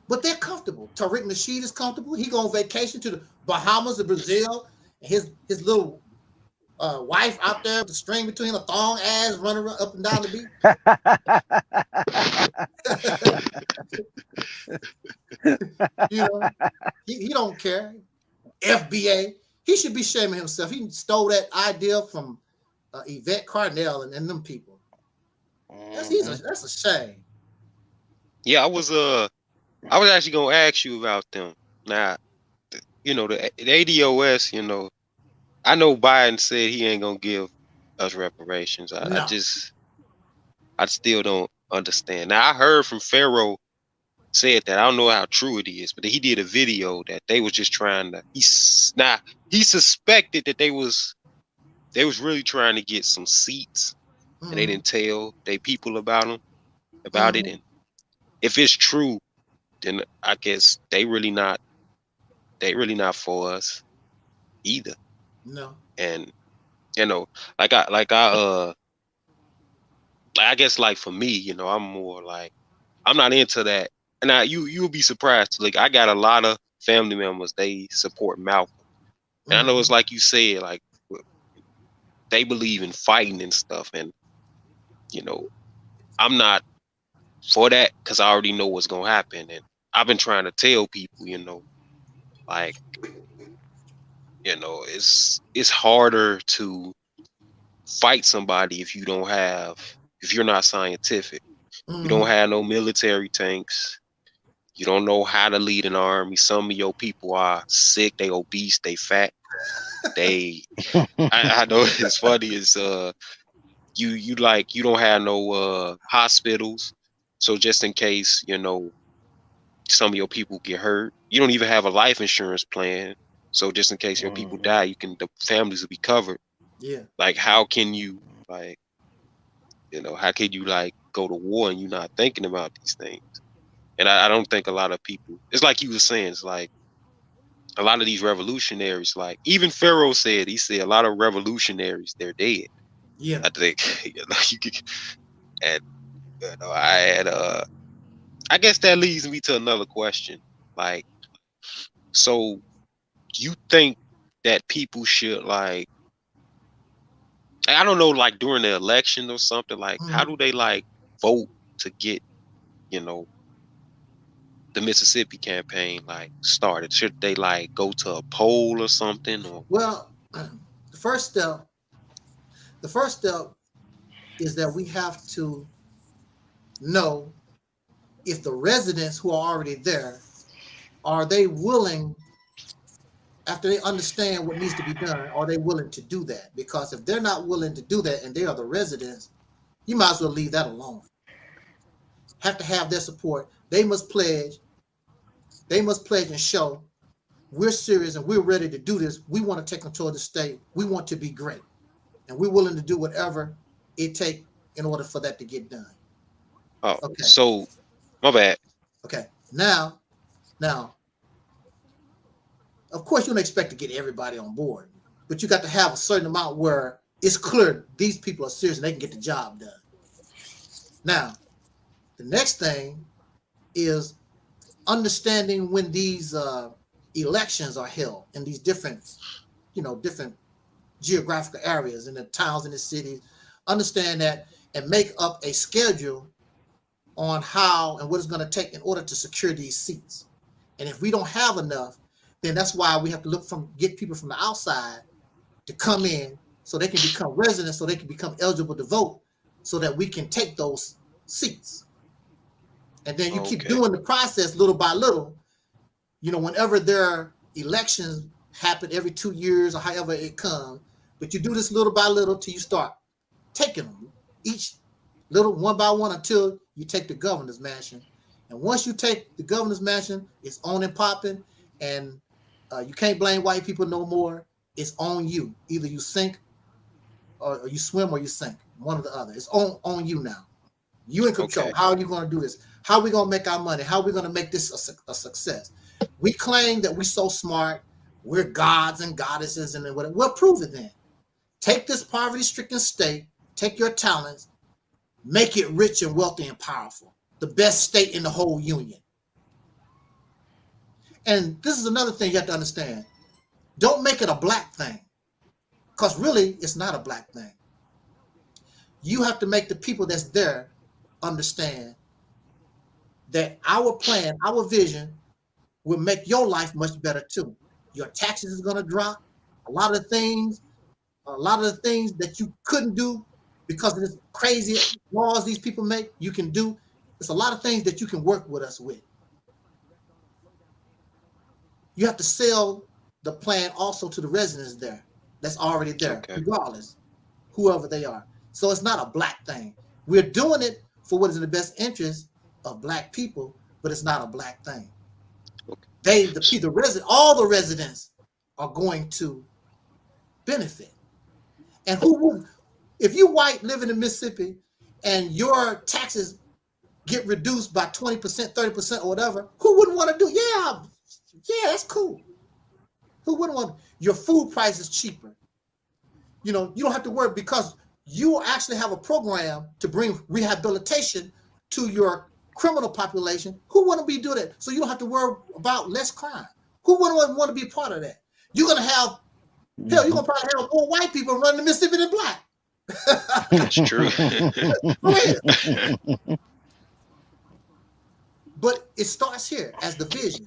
But they're comfortable. Tariq Nasheed is comfortable. He go on vacation to the Bahamas or Brazil. His little wife out there with the string between a thong ass running up and down the beach. He don't care. FBA. He should be shaming himself. He stole that idea from Yvette Carnell and them people. That's a shame. Yeah, I was actually gonna ask you about them. Now, the ADOS, I know Biden said he ain't gonna give us reparations. I still don't understand. Now I heard from Pharaoh said that. I don't know how true it is, but he did a video that they was just trying to. He suspected that they was really trying to get some seats, and they didn't tell they people about it. And if it's true, then I guess they really not for us either. No. And I guess like for me, I'm more like I'm not into that. And you'll be surprised. Like I got a lot of family members, they support Malcolm. And I know it's like you said, like they believe in fighting and stuff, and you know, I'm not for that because I already know what's gonna happen, and I've been trying to tell people, you know, like, you know, it's harder to fight somebody if you're not scientific. You don't have no military tanks. You don't know how to lead an army. Some of your people are sick, they obese, they fat. They I know it's funny, it's you don't have no hospitals. So just in case, you know, some of your people get hurt, you don't even have a life insurance plan. So just in case your people die, the families will be covered. Yeah. Like, how can you, like, you know, how can you like go to war and you're not thinking about these things? And I don't think a lot of people, it's like you were saying, it's like a lot of these revolutionaries, like even Pharaoh said, he said a lot of revolutionaries, they're dead. Yeah. I think, you know, and you know, I guess that leads me to another question. Like, so you think that people should, like, I don't know, like during the election or something, like how do they like vote to get, you know, the Mississippi campaign like started? Should they like go to a poll or something? Or Well, the first step is that we have to know if the residents who are already there, are they willing, after they understand what needs to be done, are they willing to do that? Because if they're not willing to do that and they are the residents, you might as well leave that alone. Have to have their support. They must pledge and show we're serious and we're ready to do this. We want to take control of the state. We want to be great. And we're willing to do whatever it takes in order for that to get done. oh, okay. So my bad. Okay. Now, of course, you don't expect to get everybody on board, but you got to have a certain amount where it's clear these people are serious and they can get the job done. Now, the next thing is understanding when these elections are held in these different geographical areas in the towns and the cities. Understand that and make up a schedule on how and what it's going to take in order to secure these seats. And if we don't have enough, then that's why we have to get people from the outside to come in so they can become residents, so they can become eligible to vote, so that we can take those seats. And then you keep doing the process little by little. You know, whenever there are elections happen every 2 years or however it comes, but you do this little by little till you start taking them each little one by one until you take the governor's mansion. And once you take the governor's mansion, it's on and popping, and you can't blame white people no more. It's on you. Either you sink or you swim or you sink, one or the other. It's on you now. You in control. How are you going to do this? How are we going to make our money? How are we going to make this a success? We claim that we're so smart. We're gods and goddesses and whatever. We'll prove it then. Take this poverty-stricken state, take your talents, make it rich and wealthy and powerful. The best state in the whole union. And this is another thing you have to understand. Don't make it a black thing, because really it's not a black thing. You have to make the people that's there understand that our plan, our vision will make your life much better too. Your taxes is going to drop. A lot of the things that you couldn't do because of this crazy laws these people make, you can do. There's a lot of things that you can work with us with. You have to sell the plan also to the residents there that's already there, regardless, whoever they are. So it's not a black thing. We're doing it for what is in the best interest of black people, but it's not a black thing. All the residents are going to benefit. And who would, if you white living in Mississippi and your taxes get reduced by 20%, 30% or whatever, who wouldn't want to do? Yeah, that's cool. Who wouldn't want? Your food price is cheaper. You know, you don't have to worry because you actually have a program to bring rehabilitation to your criminal population. Who wouldn't be doing that? So you don't have to worry about less crime. Who wouldn't want to be a part of that? You're going to have Hell, you're gonna probably have more white people running the Mississippi than black. That's true. But it starts here as the vision.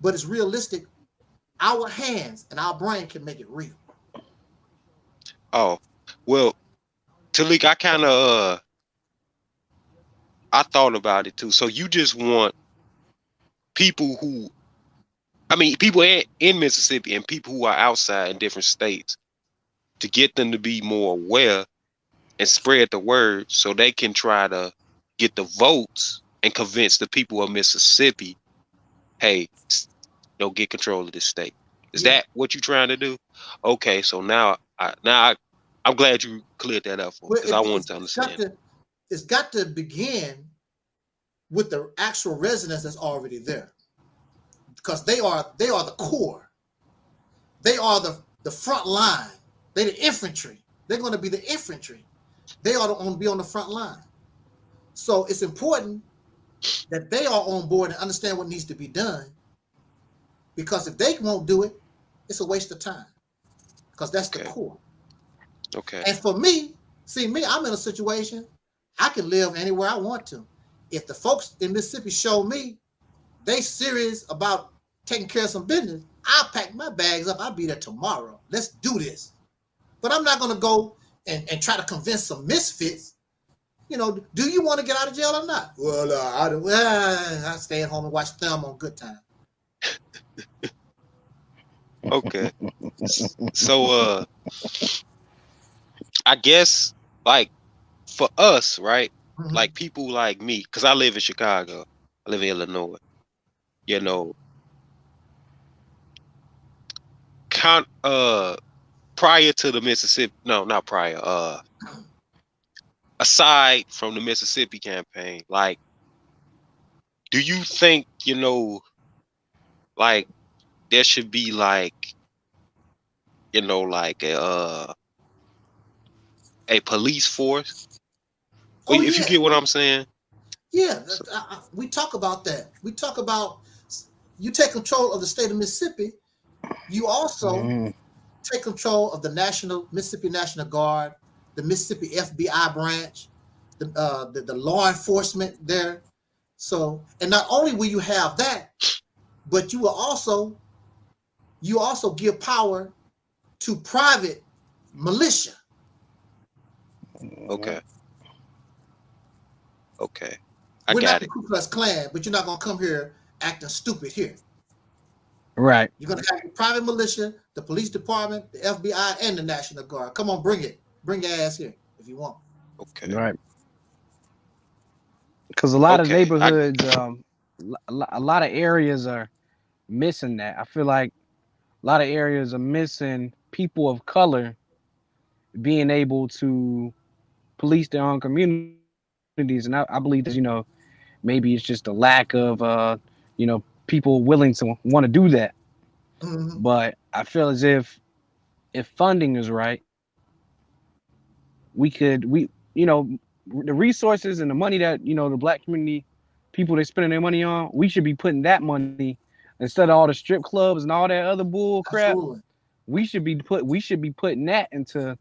But it's realistic. Our hands and our brain can make it real. Oh, well, Taalik, I kind of I thought about it too. So you just want people who, I mean, people in Mississippi and people who are outside in different states, to get them to be more aware and spread the word so they can try to get the votes and convince the people of Mississippi, hey, get control of this state. Is that what you're trying to do? Okay, so now I'm glad you cleared that up for me, because I wanted to understand. It's got to begin with the actual residents that's already there, because they are the core. They are the front line. They're the infantry. They're going to be the infantry. They ought to be on the front line. So it's important that they are on board and understand what needs to be done, because if they won't do it, it's a waste of time, because that's the core. Okay. And for me, I'm in a situation, I can live anywhere I want to. If the folks in Mississippi show me they serious about taking care of some business, I'll pack my bags up. I'll be there tomorrow. Let's do this. But I'm not going to go and try to convince some misfits. Do you want to get out of jail or not? Well, I stay at home and watch film on Good Time. Okay. So I guess, like, for us, right? Mm-hmm. Like people like me, because I live in Chicago, I live in Illinois, prior to the Mississippi, no, not prior, aside from the Mississippi campaign, like, do you think, like, there should be like, like a police force? If you get what I'm saying? Yeah, we talk about that. We talk about, you take control of the state of Mississippi, you also take control of the Mississippi National Guard, the Mississippi FBI branch, the law enforcement there. So, and not only will you have that, but you will also give power to private militia. Okay. We're not the Ku Klux Klan, but you're not gonna come here acting stupid here. Right. You're gonna have the private militia, the police department, the FBI, and the National Guard. Come on, bring it. Bring your ass here if you want. Okay. Right. Because a lot of neighborhoods, a lot of areas are missing that. I feel like a lot of areas are missing people of color being able to police their own communities, and I believe that maybe it's just a lack of people willing to want to do that. Mm-hmm. But I feel as if funding is right, the resources and the money that the black community people they're spending their money on, we should be putting that money instead of all the strip clubs and all that other bull crap. Absolutely. We should be putting that into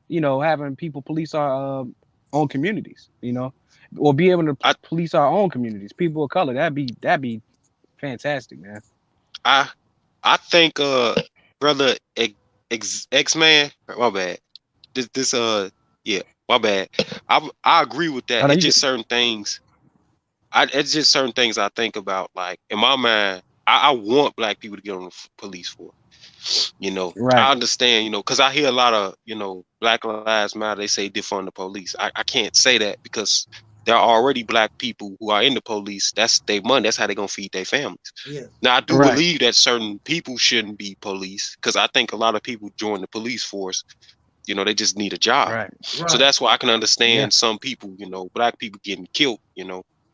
having people police our own communities, or be able to police our own communities, people of color. That'd be fantastic, man. I think brother X-Man, my bad. My bad. I agree with that. It's just certain things. It's just certain things I think about. Like, in my mind, I want black people to get on the police force. Right. I understand, because I hear a lot of, Black Lives Matter, they say defund the police. I can't say that, because there are already black people who are in the police. That's their money. That's how they're going to feed their families. Yeah. Now, I do believe that certain people shouldn't be police, because I think a lot of people join the police force, they just need a job. Right. So that's why I can understand some people, black people getting killed,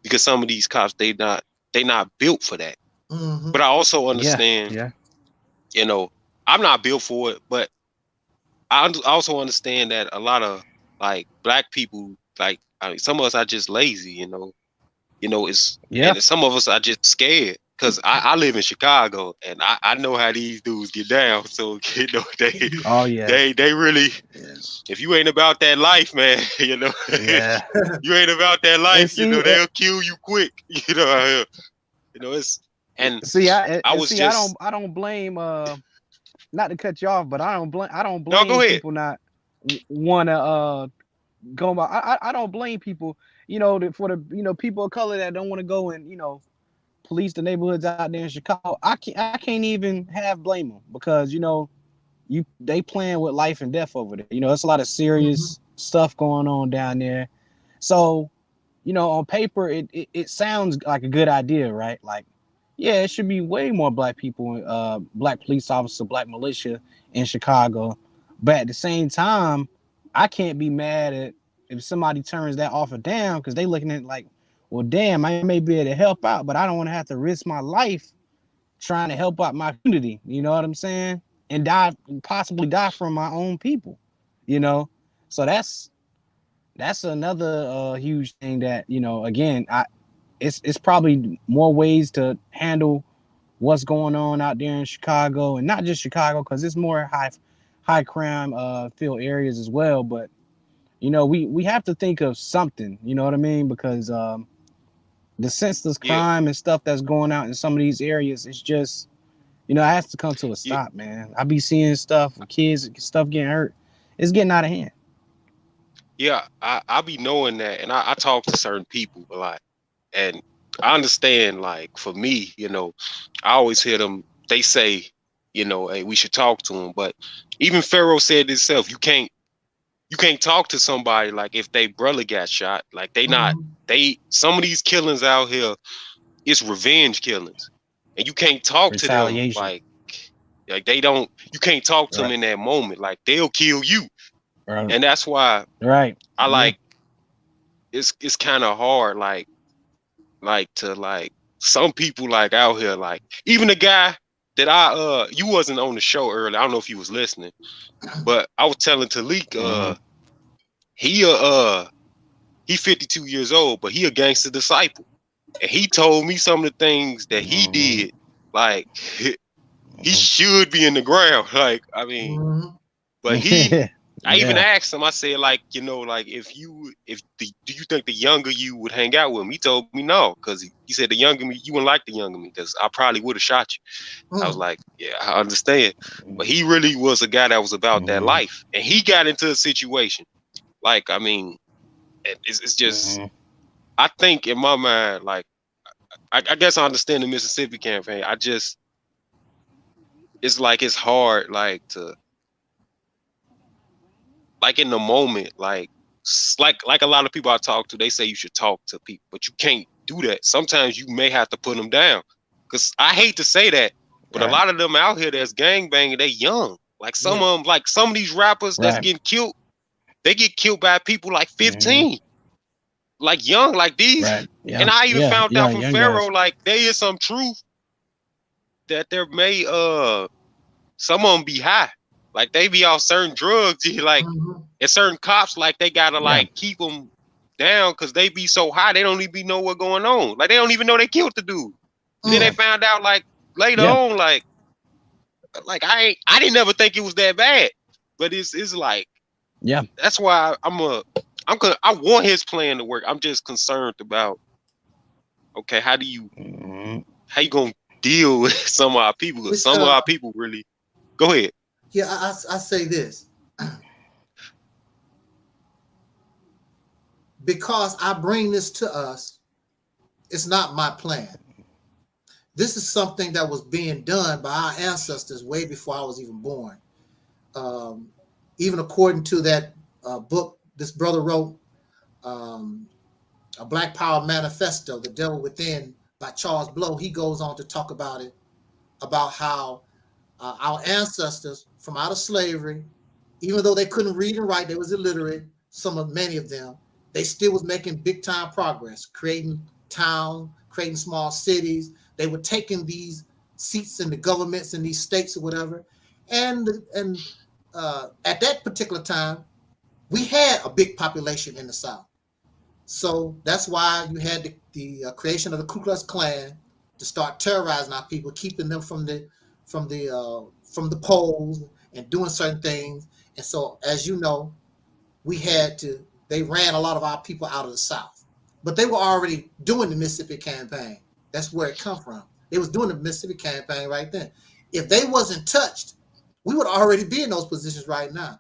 because some of these cops, they not built for that. Mm-hmm. But I also understand, I'm not built for it, but I also understand that a lot of like black people, like some of us are just lazy, and some of us are just scared, because I live in Chicago and I know how these dudes get down. So you know Oh yeah. they really, Yeah. if you ain't about that life, man, you know, Yeah. you ain't about that life, see, you know, they'll kill you quick. You know, it's and see, I was just I don't blame not to cut you off, but I don't no, go blame ahead. people not want to go about. I don't blame people, you know, for the people of color that don't want to go and police the neighborhoods out there in Chicago. I can't even blame them because they playing with life and death over there. It's a lot of serious stuff going on down there. So on paper it sounds like a good idea, right? Like, yeah, it should be way more black people, black police officer, black militia in Chicago. But at the same time, I can't be mad at if somebody turns that offer down because they looking at it like, well, damn, I may be able to help out, but I don't want to have to risk my life trying to help out my community. You know what I'm saying? And possibly die from my own people. So that's another huge thing that again, it's probably more ways to handle what's going on out there in Chicago, and not just Chicago, because it's more high crime filled areas as well. But we have to think of something, you know what I mean? Because the senseless Yeah, crime and stuff that's going out in some of these areas, it's just it has to come to a yeah, stop, man. I be seeing stuff with kids, stuff getting hurt. It's getting out of hand. yeah. I be knowing that, and I talk to certain people a lot, and I understand. Like for me, I always hear them. They say, hey, we should talk to them. But even Pharaoh said himself, you can't talk to somebody like if they brother got shot. Like some of these killings out here, it's revenge killings, and you can't talk to them Retaliation. like they don't. You can't talk to them Right. in that moment. Like they'll kill you, Right. and that's why Right. I like. It's kind of hard, like to some people like out here, like even the guy that you wasn't on the show earlier. I don't know if you was listening, but I was telling Taalik, he 52 years old, but he a gangster disciple. And he told me some of the things that he did, like he should be in the ground. Like, I mean, but I even asked him, I said, like, like do you think the younger you would hang out with him? He told me no, because he said the younger me, you wouldn't like the younger me, because I probably would have shot you. I was like, yeah, I understand. But he really was a guy that was about that life. And he got into a situation. Like, I mean, it's just, I think in my mind, like, I guess I understand the Mississippi campaign. It's like, it's hard, like, to, like in the moment, like a lot of people I talk to, they say you should talk to people, but you can't do that. Sometimes you may have to put them down. Because I hate to say that, but a lot of them out here that's gangbanging, they young. Like some of them, like some of these rappers that's getting killed, they get killed by people like 15. Like young, like these. Right. Yeah. And I even found out from Pharaoh, guys. like there is some truth that there may some of them be high. Like they be off certain drugs, like and certain cops, like they gotta like keep them down because they be so high, they don't even know what's going on. Like they don't even know they killed the dude. Then they found out like later on, like I didn't ever think it was that bad, but it's like, that's why I want his plan to work. I'm just concerned about, okay, how you gonna deal with some of our people? Because some of our people really. Go ahead. Yeah, I say this because I bring this to us. It's not my plan. This is something that was being done by our ancestors way before I was even born. Even according to that book this brother wrote, A Black Power Manifesto, The Devil Within, by Charles Blow, he goes on to talk about it, about how our ancestors from out of slavery, even though they couldn't read and write, they was illiterate, many of them, they still was making big time progress, creating town, creating small cities. They were taking these seats in the governments in these states or whatever. And at that particular time, we had a big population in the South. So that's why you had the creation of the Ku Klux Klan to start terrorizing our people, keeping them from the polls and doing certain things. And so, as you know, they ran a lot of our people out of the South, but they were already doing the Mississippi campaign. That's where it come from. They was doing the Mississippi campaign right then. If they wasn't touched, we would already be in those positions right now.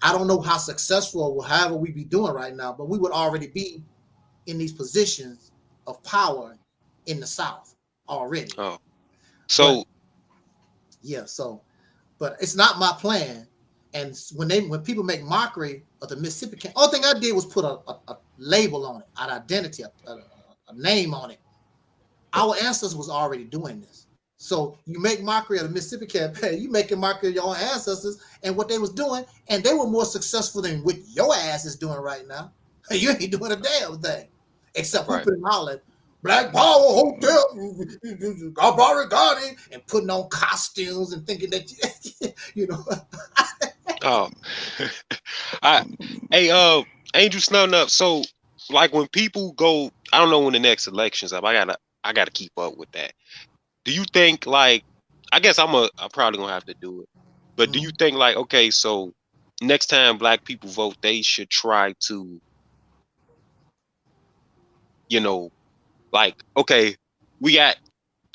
I don't know how successful or however we be doing right now, but we would already be in these positions of power in the South already. Oh, so but it's not my plan. And when people make mockery of the Mississippi campaign, all thing I did was put a label on it, an identity, a name on it. Our ancestors was already doing this. So you make mockery of the Mississippi campaign, you making mockery of your own ancestors and what they was doing, and they were more successful than what your ass is doing right now. You ain't doing a damn thing, except whooping and hollering, Black Power Hotel, and putting on costumes and thinking that you know. Oh, hey, Angelsnupnup. So, like when people go, I don't know when the next election's up. I gotta keep up with that. Do you think, like, I guess I'm probably gonna have to do it, but do you think, like, okay, so next time Black people vote, they should try to, you know, like, okay, we got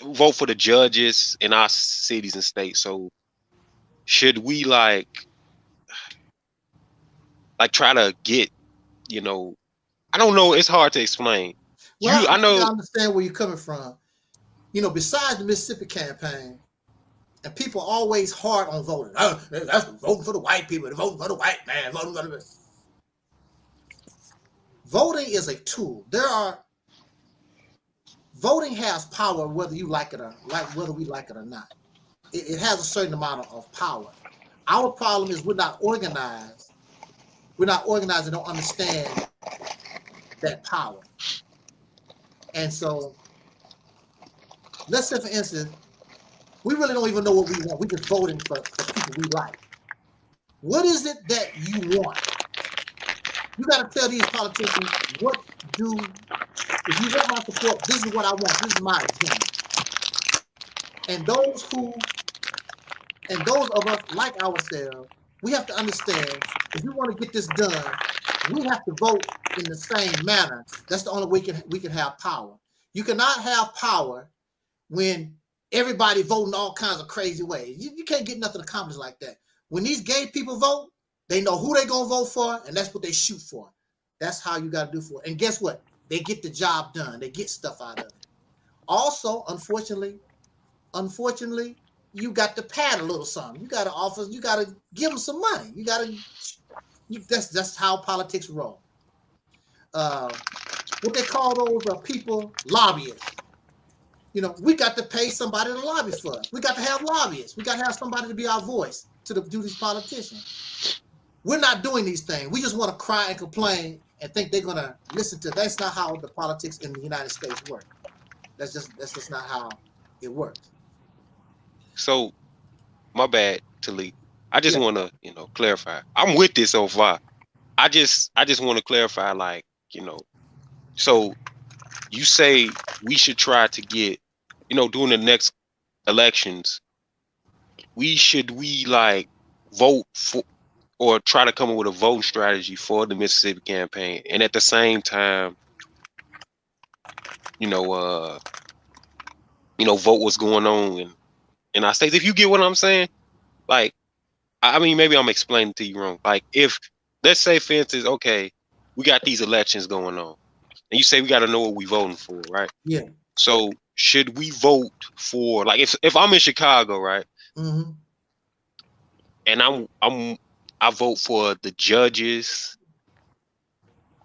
vote for the judges in our cities and states. So should we like try to get, you know, I don't know. It's hard to explain. Well, I know. I understand where you're coming from. You know, besides the Mississippi campaign, and people always hard on voting. Oh, that's voting for the white people. They're voting for the white man. Voting for the... Voting is a tool. Voting has power whether you like it or whether we like it or not. It has a certain amount of power. Our problem is we're not organized. We're not organized and don't understand that power. And so, let's say, for instance, we really don't even know what we want. We're just voting for people we like. What is it that you want? You got to tell these politicians if you want my support, this is what I want. This is my agenda. And those of us like ourselves, we have to understand if we want to get this done, we have to vote in the same manner. That's the only way we can have power. You cannot have power when everybody voting all kinds of crazy ways. You can't get nothing accomplished like that. When these gay people vote, they know who they're going to vote for, and that's what they shoot for. That's how you got to do for it. And guess what? They get the job done. They get stuff out of it. Also, unfortunately, you got to pad a little something. You got to offer. You got to give them some money. That's how politics roll. What they call those people lobbyists. You know, we got to pay somebody to lobby for us. We got to have lobbyists. We got to have somebody to be our voice to do these politicians. We're not doing these things. We just want to cry and complain and think they're gonna listen to. That's not how the politics in the United States work. That's just not how it works. So, my bad, Taalik. I just want to, clarify. I'm with this so far. I just want to clarify, like, so you say we should try to get, during the next elections, we like vote for or try to come up with a voting strategy for the Mississippi campaign, and at the same time, vote what's going on in our states. If you get what I'm saying, like, I mean, maybe I'm explaining to you wrong. Like, if let's say, for instance, okay, we got these elections going on, and you say we got to know what we're voting for, right? Yeah. So should we vote for, like, if I'm in Chicago, right? Mm-hmm. And I vote for the judges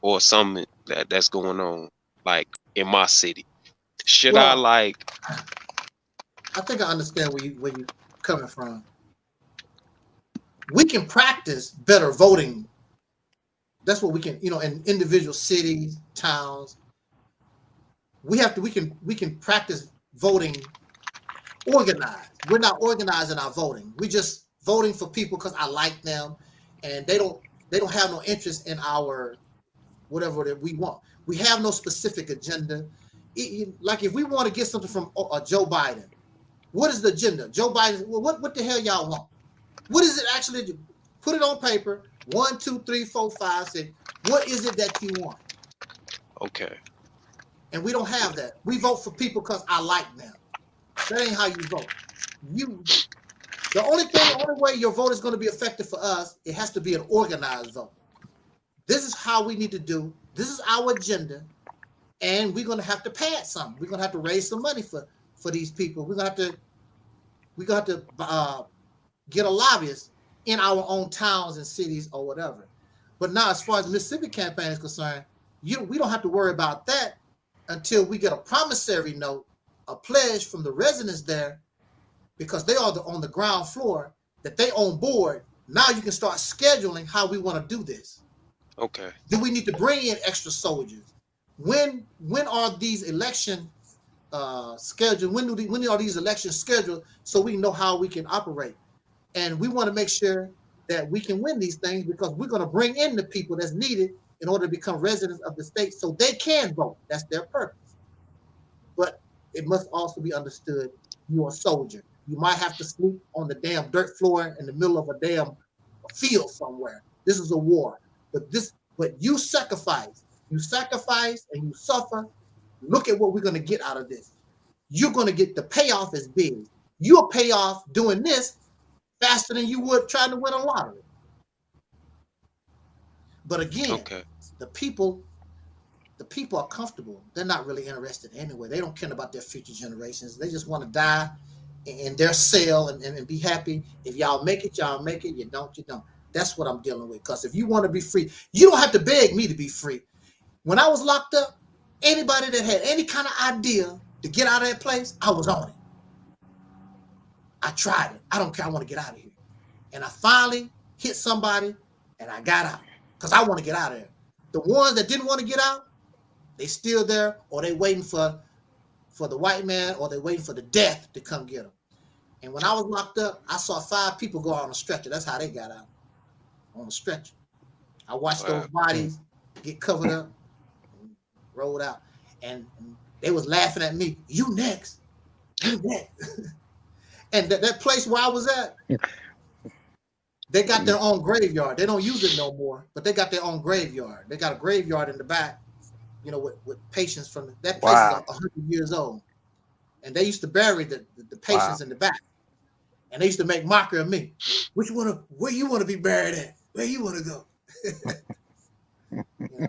or something that's going on, like, in my city. Should I like? I think I understand where you're coming from. We can practice better voting. That's what we can, in individual cities, towns. We can practice voting organized. We're not organizing our voting. We just voting for people because I like them, and they don't have no interest in our whatever that we want. We have no specific agenda. like if we want to get something from Joe Biden, what is the agenda? Joe Biden, what the hell y'all want? What is it actually? Put it on paper. 1, 2, 3, 4, 5, 6. What is it that you want? Okay. And we don't have that. We vote for people because I like them. That ain't how you vote. The only way your vote is going to be effective for us, it has to be an organized vote. This is how we need to do. This is our agenda, and we're going to have to pass something. We're going to have to raise some money for these people. We're going to have to get a lobbyist in our own towns and cities or whatever. But now, as far as the Mississippi campaign is concerned, we don't have to worry about that until we get a promissory note, a pledge from the residents there, because they are on the ground floor, that they on board. Now you can start scheduling how we want to do this. Okay. Do we need to bring in extra soldiers? When are these elections scheduled? When are these elections scheduled so we know how we can operate? And we want to make sure that we can win these things, because we're going to bring in the people that's needed in order to become residents of the state so they can vote. That's their purpose. But it must also be understood you're a soldier. You might have to sleep on the damn dirt floor in the middle of a damn field somewhere. This is a war. But you sacrifice and you suffer. Look at what we're going to get out of this. You're going to get the payoff is big. You'll pay off doing this faster than you would trying to win a lottery. But again, the people are comfortable. They're not really interested anyway. They don't care about their future generations. They just want to die in their cell and be happy. If y'all make it, y'all make it. You don't, you don't. That's what I'm dealing with. Because if you want to be free, you don't have to beg me to be free. When I was locked up, anybody that had any kind of idea to get out of that place, I was on it. I tried it. I don't care. I want to get out of here. And I finally hit somebody and I got out because I want to get out of there. The ones that didn't want to get out, they still there, or they waiting for the white man, or they waiting for the death to come get them. And when I was locked up, I saw 5 people go out on a stretcher. That's how they got out, on a stretcher. I watched those bodies get covered up, and rolled out, and they was laughing at me. You next. You next. And that place where I was at, they got their own graveyard. They don't use it no more, but they got their own graveyard. They got a graveyard in the back, you know, with patients from that place is 100 years old. And they used to bury the patients in the back. And they used to make mockery of me. Where you want to be buried at? Where you want to go? Yeah.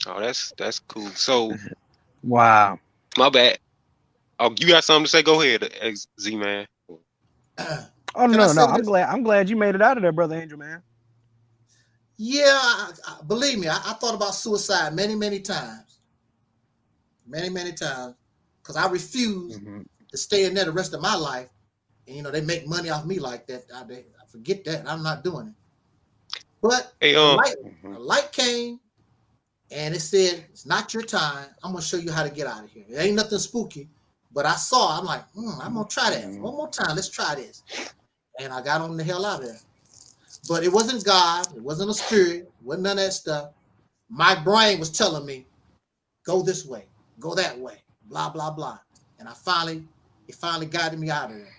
Oh, that's cool. So wow. My bad. Oh, you got something to say? Go ahead, Z man. Oh no, I'm glad you made it out of there, brother Angel, man. Yeah, believe me, I thought about suicide many times. Many times. Because I refuse to stay in there the rest of my life. And, you know, they make money off me like that. I forget that. I'm not doing it. But the light came, and it said, it's not your time. I'm going to show you how to get out of here. It ain't nothing spooky. But I saw, I'm like, I'm going to try that. One more time. Let's try this. And I got on the hell out of there. But it wasn't God. It wasn't a spirit. It wasn't none of that stuff. My brain was telling me, go this way. Go that way. Blah, blah, blah. And it finally guided me out of there.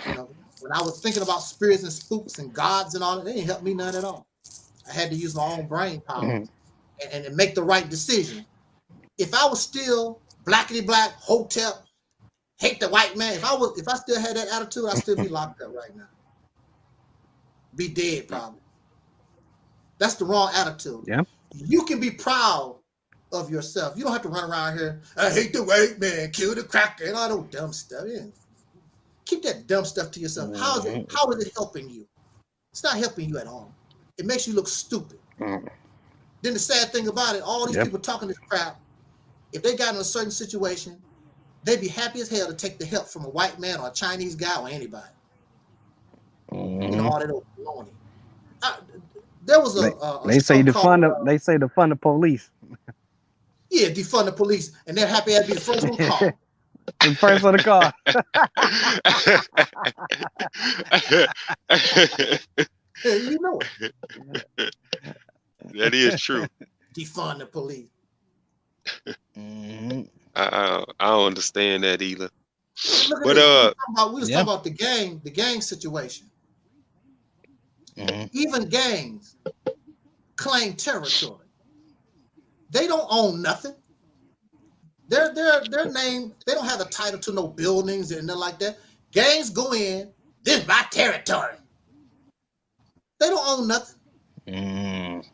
You know, when I was thinking about spirits and spooks and gods and all that, they didn't help me none at all. I had to use my own brain power and make the right decision. If I was still blackity black, hotel, hate the white man, if I still had that attitude, I'd still be locked up right now. Be dead probably. That's the wrong attitude. Yeah. You can be proud of yourself. You don't have to run around here, I hate the white man, kill the cracker, and all that dumb stuff. Yeah. Keep that dumb stuff to yourself. How is it helping you? It's not helping you at all. It makes you look stupid. Then the sad thing about it, all these people talking this crap, if they got in a certain situation, they'd be happy as hell to take the help from a white man or a Chinese guy or anybody. You know, all that old baloney. There was they say defund the police. Yeah, defund the police, and they're happy to be the first one called. The first on the car. You know it. That is true. Defund the police. I don't understand that either. Look at But this. We was Yeah. talking about the gang situation. Mm-hmm. Even gangs claim territory. They don't own nothing. Their name, they don't have a title to no buildings and nothing like that. Gangs go in, this is my territory. They don't own nothing. Mm.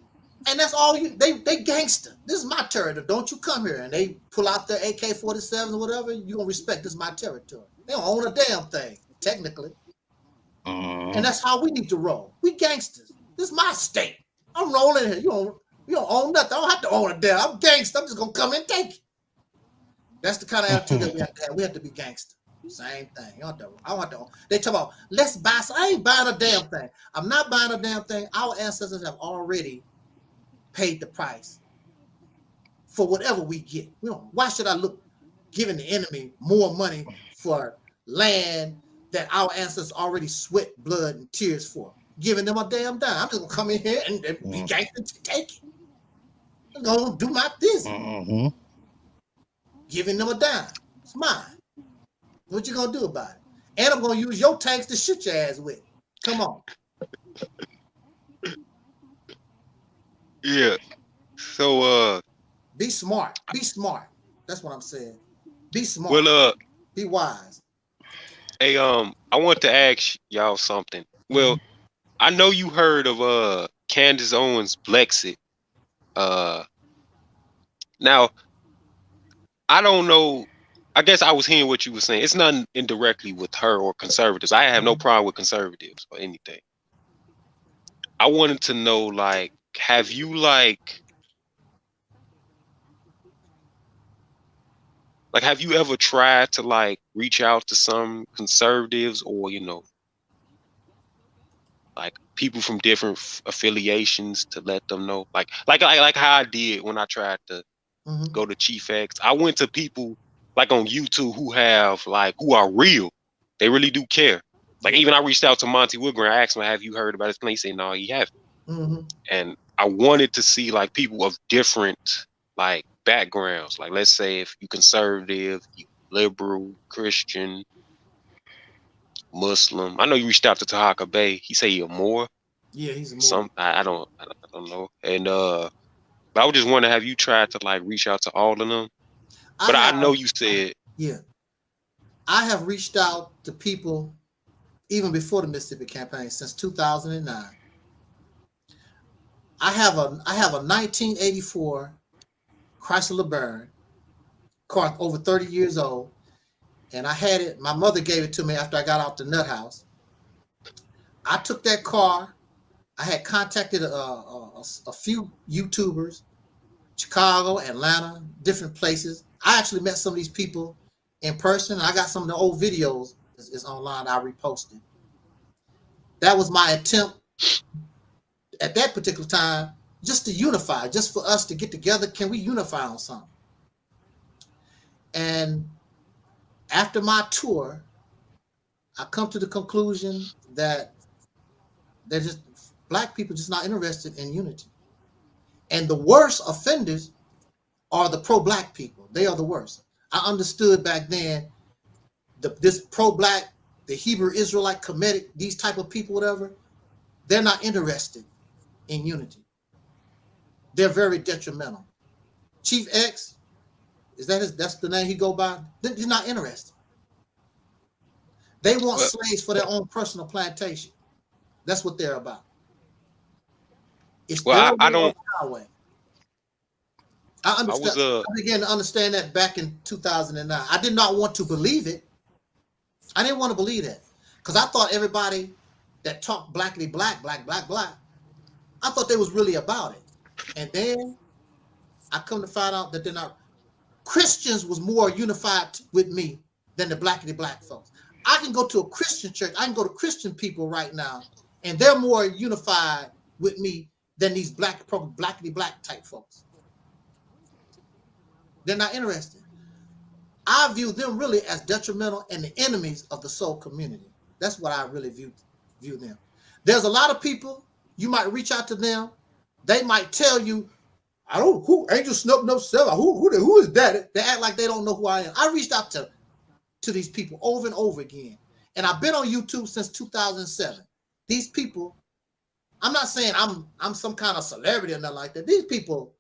And that's all they gangster. This is my territory. Don't you come here. And they pull out their AK-47 or whatever, you gonna respect this is my territory. They don't own a damn thing, technically. Mm. And that's how we need to roll. We gangsters. This is my state. I'm rolling here. You don't own nothing. I don't have to own a damn. I'm gangster. I'm just gonna come and take it. That's the kind of attitude that we have to have. We have to be gangster. Same thing. I don't have to. They talk about let's buy. I ain't buying a damn thing. I'm not buying a damn thing. Our ancestors have already paid the price for whatever we get. Why should I look giving the enemy more money for land that our ancestors already sweat, blood, and tears for? Giving them a damn dime. I'm just gonna come in here and be gangster to take it. I'm gonna do my business. Mm-hmm. Giving them a dime. It's mine. What you gonna do about it? And I'm gonna use your tanks to shoot your ass with. Come on. yeah. So Be smart. Be smart. That's what I'm saying. Be smart. well be wise. hey I want to ask y'all something. Well, I know you heard of Candace Owens Blexit. Now I don't know. I guess I was hearing what you were saying. It's nothing indirectly with her or conservatives. I have no problem with conservatives or anything. I wanted to know, like, have you have you ever tried to like reach out to some conservatives or like people from different affiliations to let them know, like how I did when I tried to go to Chief X. I went to people like on YouTube who are real. They really do care. Like even I reached out to Monty Woodgren. I asked him, "Have you heard about his plan?" He said, "No, he haven't." And I wanted to see like people of different like backgrounds. Like let's say if you conservative, you liberal, Christian, Muslim. I know you reached out to Tahaka Bay. He said you're more. Yeah, he's a more. I don't know. And but I was just wondering, have you tried to like reach out to all of them? But I know you said. Yeah. I have reached out to people even before the Mississippi campaign since 2009. I have a 1984 Chrysler LeBaron car, over 30 years old, and I had it. My mother gave it to me after I got out the nut house. I took that car. I had contacted a few YouTubers, Chicago, Atlanta, different places. I actually met some of these people in person. I got some of the old videos is online. I reposted. That was my attempt at that particular time, just to unify, just for us to get together. Can we unify on something? And after my tour, I come to the conclusion that they're just black people just not interested in unity. And the worst offenders are the pro-black people. They are the worst. I understood back then this pro-black, the Hebrew Israelite Kemetic, these type of people, whatever, they're not interested in unity. They're very detrimental. Chief X, that's the name he go by? They're not interested. They want slaves for their own personal plantation. That's what they're about. It's I don't. Highway. I understand. I began to understand that back in 2009. I did not want to believe it. I didn't want to believe that because I thought everybody that talked blackly black, I thought they was really about it. And then I come to find out that they're not. Christians was more unified with me than the blackity black folks. I can go to a Christian church. I can go to Christian people right now, and they're more unified with me than these blackity black type folks. They're not interested. I view them really as detrimental and the enemies of the soul community. That's what I really view them. There's a lot of people, you might reach out to them. They might tell you I don't who Angelsnupnup7. Who is that? They act like they don't know who I am. I reached out to these people over and over again, and I've been on YouTube since 2007. These people, I'm not saying I'm some kind of celebrity or nothing like that. These people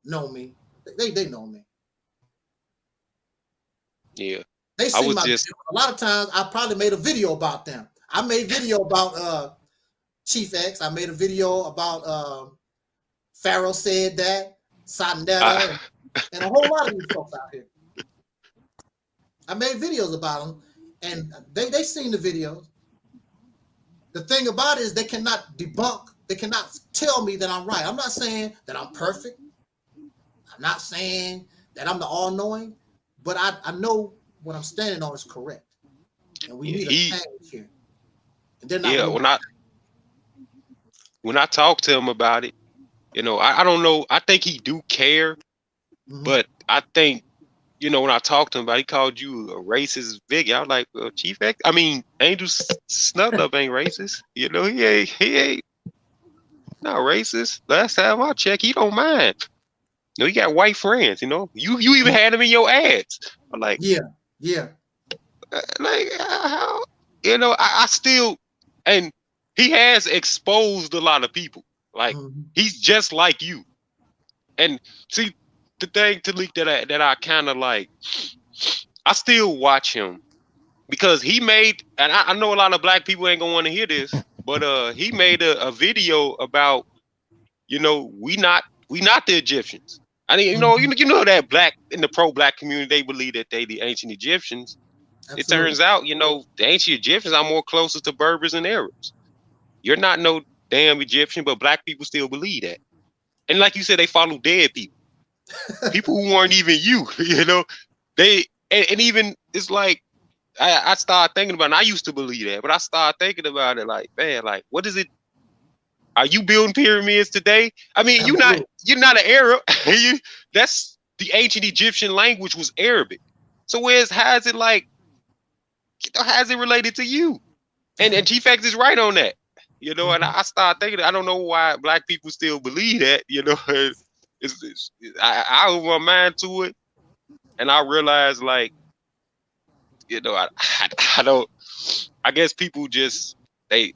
know me. They know me. Yeah. They see my videos. A lot of times I probably made a video about them. I made video about Chief X. I made a video about Pharaoh said that, Sanetta, and a whole lot of these folks out here. I made videos about them, and they seen the videos. The thing about it is they cannot debunk, they cannot tell me that I'm right. I'm not saying that I'm perfect. I'm not saying that I'm the all-knowing, but I know what I'm standing on is correct. And we need a change here. And they're not when I talk to him about it, you know, I don't know. I think he do care, but I think, you know, when I talked to him about it, he called you a racist bigot. I was like, Chief X, I mean, Angelsnupnup ain't racist. You know, he ain't not racist. Last time I checked, he don't mind. You know, he got white friends, you know. You even had him in your ads. I'm like, yeah. Like, how, you know, I still, and he has exposed a lot of people. Like, he's just like you. And see, the thing, Taalik, that I kind of like, I still watch him because he made, and I know a lot of black people ain't gonna want to hear this, but he made a video about, you know, we not the Egyptians. I mean, you know that black in the pro-black community, they believe that they the ancient Egyptians. Absolutely. It turns out, you know, the ancient Egyptians are more closer to Berbers and Arabs. You're not no damn Egyptian, but black people still believe that. And like you said, they follow dead people. People who weren't even you, you know. They and even it's like I started thinking about it, and I used to believe that, but I started thinking about it like, man, like, what is it? Are you building pyramids today? I mean, you're not an Arab. That's the ancient Egyptian language was Arabic. So how is it like, how is it related to you? And Chief X is right on that. You know, and I started thinking, I don't know why black people still believe that, you know. I opened my mind to it, and I realized, like, you know, I don't, I guess people just, they,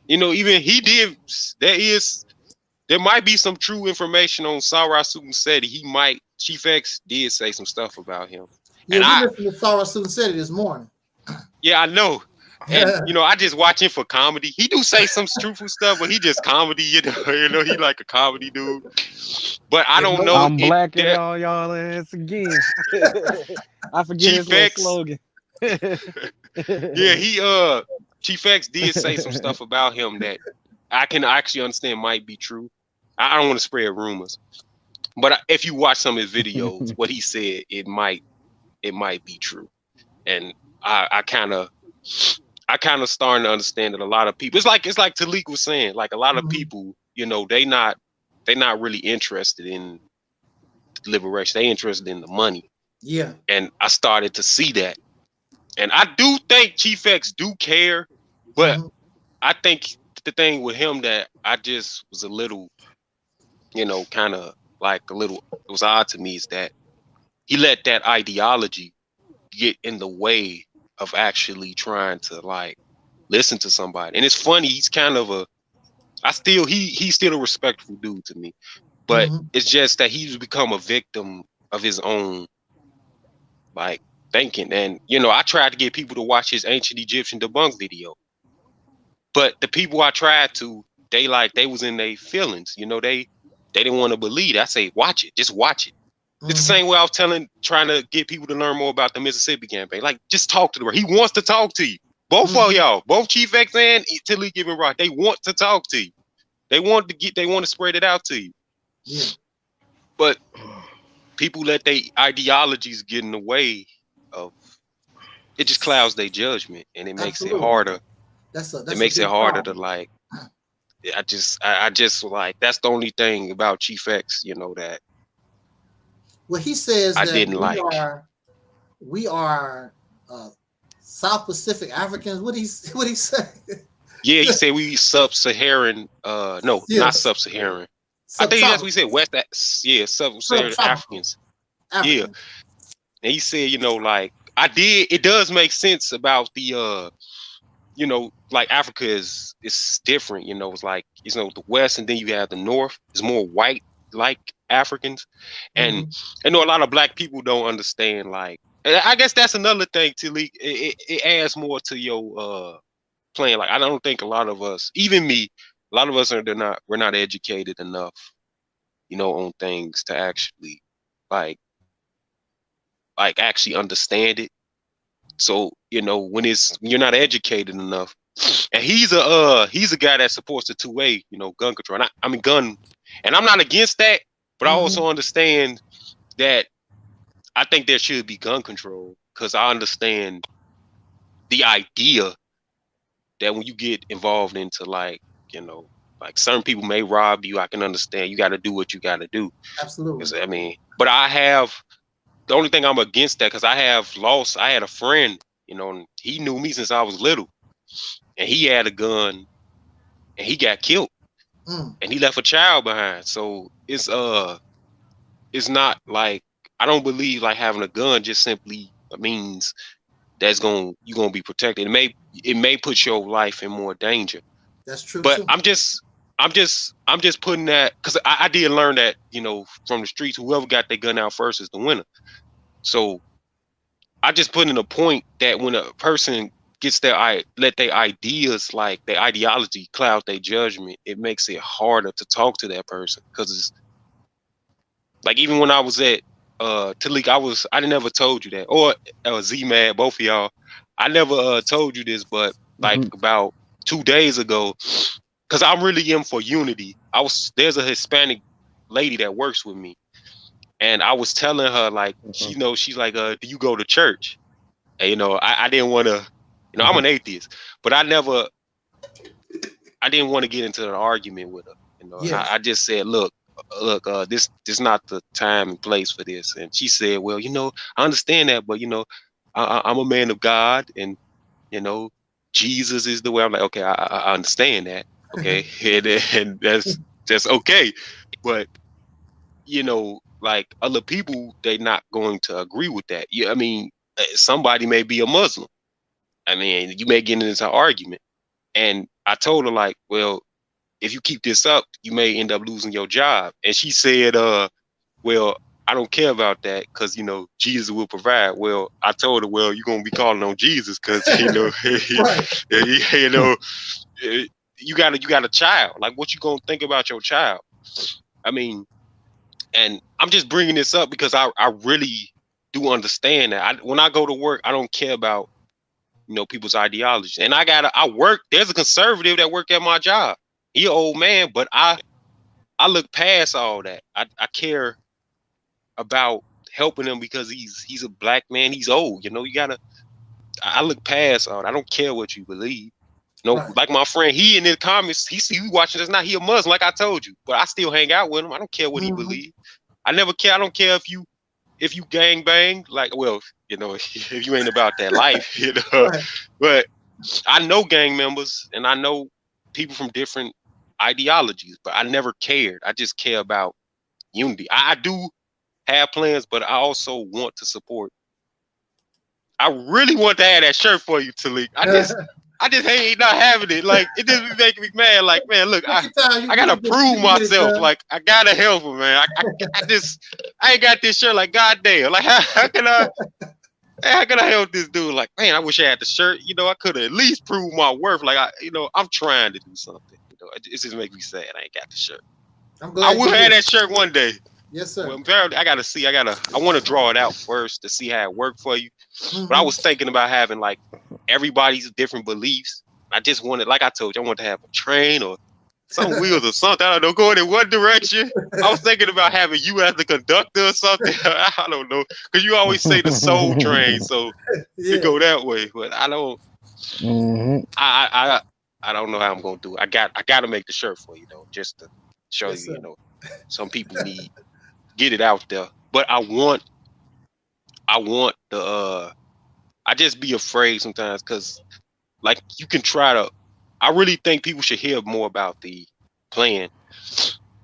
you know, even he did, there might be some true information on Sarah Sunseti. Chief X did say some stuff about him. Yeah, we listened to Sarah Sunseti this morning. Yeah, I know. And you know, I just watch him for comedy. He do say some truthful stuff, but he just comedy, you know, he like a comedy dude. But I don't know. I'm blacking y'all ass again. I forget his little slogan. Yeah, Chief X did say some stuff about him that I can actually understand might be true. I don't want to spread rumors, but if you watch some of his videos, what he said, it might be true. And I kind of starting to understand that a lot of people, it's like Taalik was saying, like a lot of people, you know, they're not really interested in liberation. They interested in the money. Yeah. And I started to see that. And I do think Chief X do care, but I think the thing with him that I just was a little, you know, kind of like it was odd to me is that he let that ideology get in the way of actually trying to like listen to somebody. And it's funny, he's kind of he's still a respectful dude to me, but it's just that he's become a victim of his own like thinking. And you know, I tried to get people to watch his ancient Egyptian debunk video, but the people I tried to, they was in their feelings, you know, they didn't want to believe it. I say, watch it, just watch it. It's the same way I was trying to get people to learn more about the Mississippi campaign. Like, just talk to the He wants to talk to you. Both of y'all, both Chief X and Taalik Ibn'rad, they want to talk to you. They want to spread it out to you. Yeah. But people let their ideologies get in the way of it, just clouds their judgment, and it makes it harder. It makes it harder to like. I just like, that's the only thing about Chief X, you know, that. Well, he says that we are South Pacific Africans. What he say? Yeah, he said we sub-Saharan. Not sub-Saharan. I think that's what Subtropical. he said. Sub-Saharan Africans. Yeah. And he said, you know, like it does make sense about the you know, like Africa is different, you know, it's like, you know, the West and then you have the North. It's more white like Africans. And I know a lot of black people don't understand, like, and I guess that's another thing, Taalik. It adds more to your plan. Like, I don't think a lot of us, even me, a lot of us we're not educated enough, you know, on things to actually like actually understand it. So, you know, when you're not educated enough, and he's a guy that supports the 2A, you know, gun control. And I mean gun, and I'm not against that, but I also understand that I think there should be gun control, because I understand the idea that when you get involved into, like, you know, like certain people may rob you. I can understand you got to do what you got to do. Absolutely. I mean, but the only thing I'm against that, because I had a friend, you know, and he knew me since I was little, and he had a gun and he got killed and he left a child behind. So it's not like, I don't believe like having a gun just simply means you're gonna be protected. It may put your life in more danger. That's true. But too. I'm just putting that, because I did learn that, you know, from the streets, whoever got their gun out first is the winner. So I just put in a point that when a person gets let their ideas, like their ideology, cloud their judgment, it makes it harder to talk to that person. Because it's like, even when I was at Taalik, I never told you that, or Z-Mad, both of y'all, I never told you this, but like about 2 days ago, because I'm really in for unity. There's a Hispanic lady that works with me, and I was telling her, like, she's like, do you go to church? And, you know, I didn't want to, you know, I'm an atheist, but I didn't want to get into an argument with her. You know, yes. I just said, look, this is not the time and place for this. And she said, well, you know, I understand that, but, you know, I'm a man of God, and, you know, Jesus is the way. I'm like, okay, I understand that. Okay. and that's okay. But, you know, like, other people, they're not going to agree with that. Yeah, I mean, somebody may be a Muslim. I mean, you may get into this argument. And I told her, like, well, if you keep this up, you may end up losing your job. And she said, well, I don't care about that, because, you know, Jesus will provide. Well, I told her, well, you're going to be calling on Jesus, because, you know, you know, you got a child. Like, what you going to think about your child? I mean, and I'm just bringing this up because I really do understand that. When I go to work, I don't care about, you know, people's ideologies. And there's a conservative that work at my job. He an old man, but I look past all that. I care about helping him because he's a black man. He's old, you know. I look past all that. I don't care what you believe. You know, like my friend, he in the comments, he watching this now. He a Muslim, like I told you, but I still hang out with him. I don't care what he believes. I never care. I don't care if you gang bang, like, well, you know, if you ain't about that life, you know. But I know gang members, and I know people from different ideologies, but I never cared. I just care about unity. I do have plans, but I also want to support. I really want to have that shirt for you, Taalik. I just hate not having it. Like, it just be making me mad. Like, man, look, I gotta prove myself. Like, I gotta help him, man. I ain't got this shirt. Like, goddamn. Like, how can I help this dude? Like, man, I wish I had the shirt. You know, I could have at least proved my worth. Like, I'm trying to do something. You know, it just makes me sad I ain't got the shirt. I'm glad I will have that shirt one day. Yes, sir. Well, I gotta see. I want to draw it out first to see how it worked for you. But I was thinking about having, like, everybody's different beliefs. I just wanted, like I told you, I wanted to have a train or some wheels or something. I don't know, going in one direction. I was thinking about having you as the conductor or something. I don't know, because you always say the soul train, so you go that way. But I don't. I don't know how I'm gonna do it. I got to make the shirt for you, though, just to show you. You know, some people need get it out there. But I want the I just be afraid sometimes, because, like, you can try to. I really think people should hear more about the plan,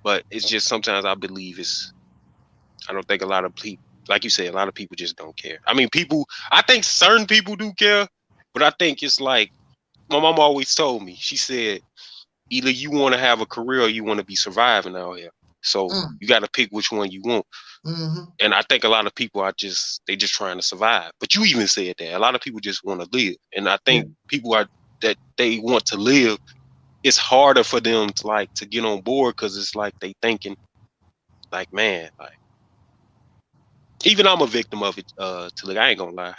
But it's just sometimes I believe I don't think a lot of people, like you said, a lot of people just don't care. I mean, I think certain people do care, but I think it's like, my mom always told me, she said, either you want to have a career or you want to be surviving out here. So you got to pick which one you want. And I think a lot of people they just trying to survive. But you even said that a lot of people just want to live. And I think people that they want to live, it's harder for them to get on board, because it's like they thinking like, man, like, even I'm a victim of it. Taalik, I ain't gonna lie,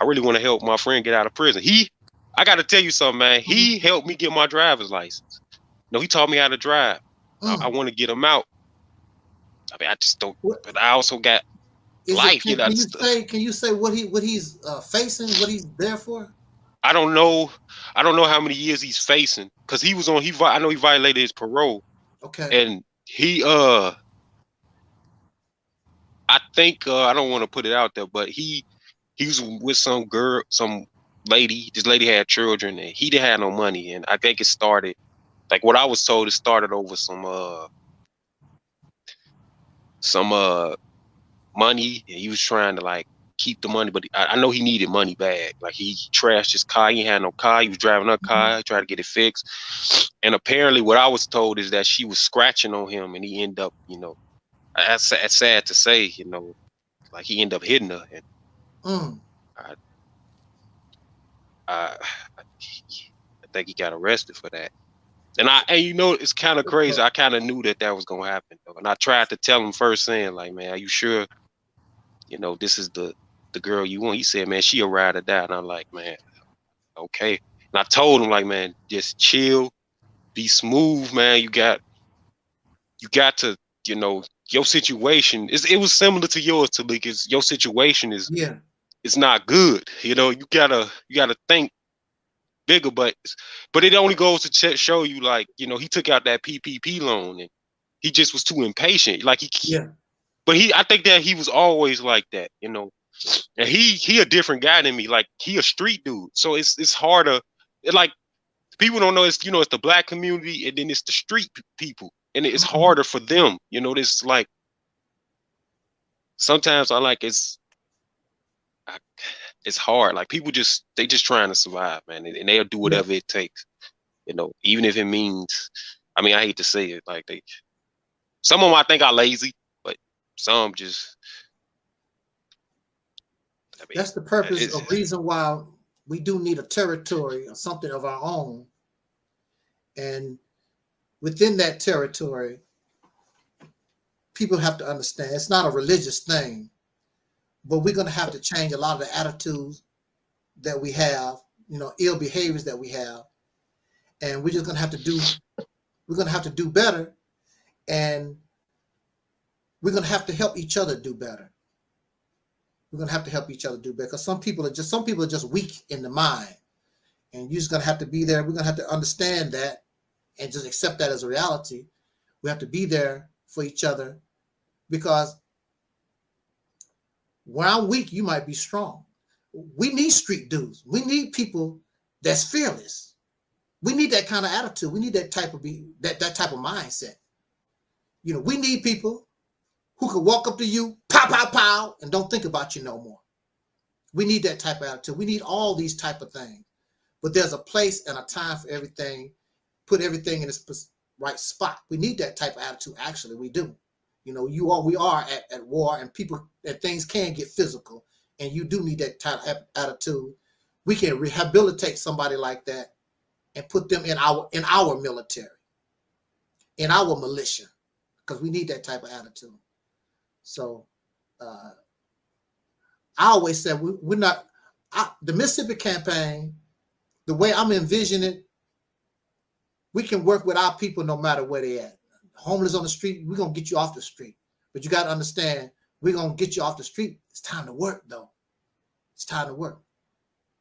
I really want to help my friend get out of prison. I got to tell you something, man. He helped me get my driver's license. He taught me how to drive. I want to get him out. I mean, I just don't. But I also got life. Can you say what he's facing? What he's there for? I don't know how many years he's facing, because I know he violated his parole. Okay. And I think I don't want to put it out there, but he was with some girl, some lady. This lady had children, and he didn't have no money. And I think it started, like what I was told, it started over some money, and he was trying to like keep the money, but I know he needed money bad. Like he trashed his car. He had no car. He was driving a car, tried to get it fixed. And apparently what I was told is that she was scratching on him, and he ended up, that's sad to say, like he ended up hitting her. And I think he got arrested for that. And it's kind of crazy. I kind of knew that was going to happen, though. And I tried to tell him first, saying like, man, are you sure, this is the girl you want? He said, man, she a ride or die. And I'm like, man, okay. And I told him, like, man, just chill, be smooth, man. You got to, your situation it was similar to yours, Taalik. Your situation is it's not good. You gotta think bigger, but it only goes to show you, like, he took out that PPP loan, and he just was too impatient. Like but I think that he was always like that, and he a different guy than me. Like, he a street dude, so it's harder. Like, people don't know, it's it's the black community, and then it's the street people, and it's harder for them. This, like, sometimes it's hard. Like, people they just trying to survive, man, and they'll do whatever it takes, even if it means, I mean, I hate to say it, like, some of them I think are lazy, but some just, I mean, that's the purpose of reason why we do need a territory or something of our own. And within that territory, people have to understand it's not a religious thing, but we're going to have to change a lot of the attitudes that we have, ill behaviors that we have. And we're just going to have to do better. And we're going to have to help each other do better. We're going to have to help each other do better, because some people are just weak in the mind, and you're just going to have to be there. We're going to have to understand that and just accept that as a reality. We have to be there for each other, because when I'm weak, you might be strong. We need street dudes. We need people that's fearless. We need that kind of attitude. We need that type of that type of mindset. We need people who can walk up to you, pow, pow, pow, and don't think about you no more. We need that type of attitude. We need all these type of things. But there's a place and a time for everything. Put everything in its right spot. We need that type of attitude. Actually, we do. We are at war, and things can get physical, and you do need that type of attitude. We can rehabilitate somebody like that and put them in our military, in our militia, because we need that type of attitude. So I always said we're not the Mississippi campaign. The way I'm envisioning it, we can work with our people no matter where they at. Homeless on the street, we're going to get you off the street. But you got to understand, we're going to get you off the street. It's time to work, though. It's time to work.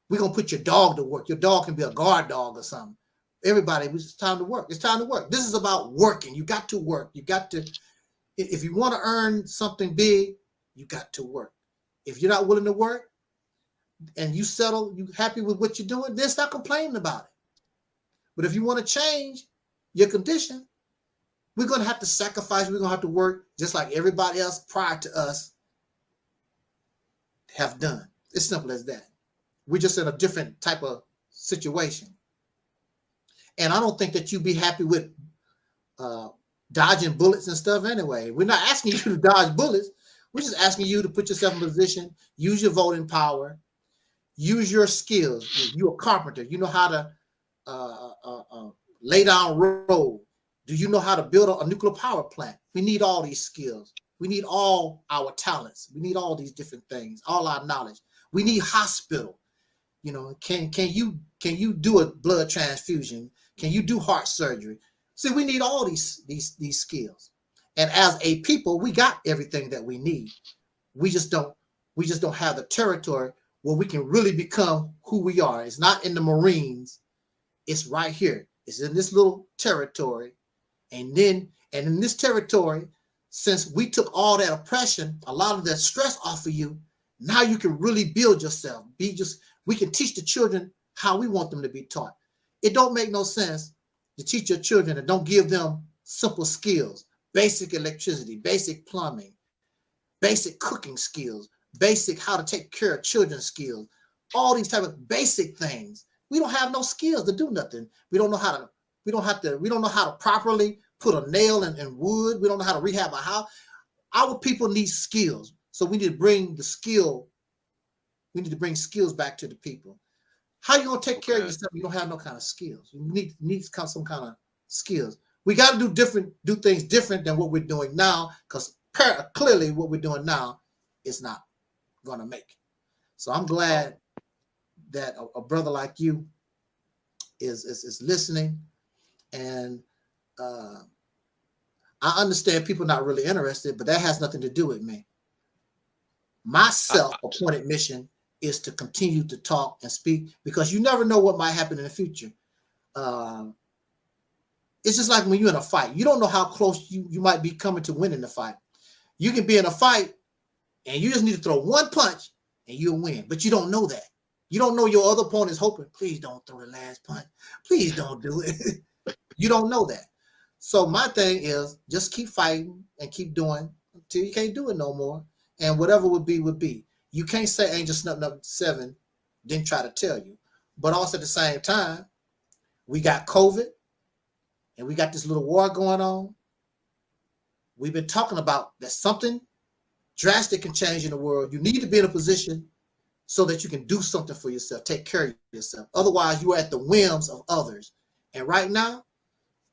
We're going to put your dog to work. Your dog can be a guard dog or something. Everybody, it's time to work. It's time to work. This is about working. You got to work. You got to, if you want to earn something big, you got to work. If you're not willing to work and you settle, you happy with what you're doing, then stop complaining about it. But if you want to change your condition, We're going to have to sacrifice. We're going to have to work just like everybody else prior to us have done. It's simple as that. We're just in a different type of situation. And I don't think that you'd be happy with dodging bullets and stuff anyway. We're not asking you to dodge bullets. We're just asking you to put yourself in position, use your voting power, use your skills. You're a carpenter. You know how to lay down road. Do you know how to build a nuclear power plant? We need all these skills. We need all our talents. We need all these different things, all our knowledge. We need hospital. You know, can you do a blood transfusion? Can you do heart surgery? See, we need all these skills. And as a people, we got everything that we need. We just don't have the territory where we can really become who we are. It's not in the Marines. It's right here. It's in this little territory. And in this territory, since we took all that oppression, a lot of that stress off of you, now you can really build yourself. We can teach the children how we want them to be taught. It don't make no sense to teach your children and don't give them simple skills, basic electricity, basic plumbing, basic cooking skills, basic how to take care of children skills, all these type of basic things. We don't have no skills to do nothing. We don't know how to properly put a nail in wood. We don't know how to rehab a house. Our people need skills. So we need to bring the skill. We need to bring skills back to the people. How you gonna take care of yourself? You don't have no kind of skills. You need some kind of skills. We got to do things different than what we're doing now, because clearly what we're doing now is not gonna make it. So I'm glad that a brother like you is listening, and I understand people not really interested, but that has nothing to do with me. My self-appointed mission is to continue to talk and speak, because you never know what might happen in the future. It's just like when you're in a fight. You don't know how close you might be coming to winning the fight. You can be in a fight and you just need to throw one punch and you'll win, but you don't know that. You don't know your other opponent is hoping, please don't throw the last punch. Please don't do it. You don't know that. So my thing is just keep fighting and keep doing until you can't do it no more. And whatever would be, would be. You can't say Angelsnupnup7 didn't try to tell you. But also at the same time, we got COVID and we got this little war going on. We've been talking about that something drastic can change in the world. You need to be in a position so that you can do something for yourself, take care of yourself. Otherwise, you are at the whims of others. And right now,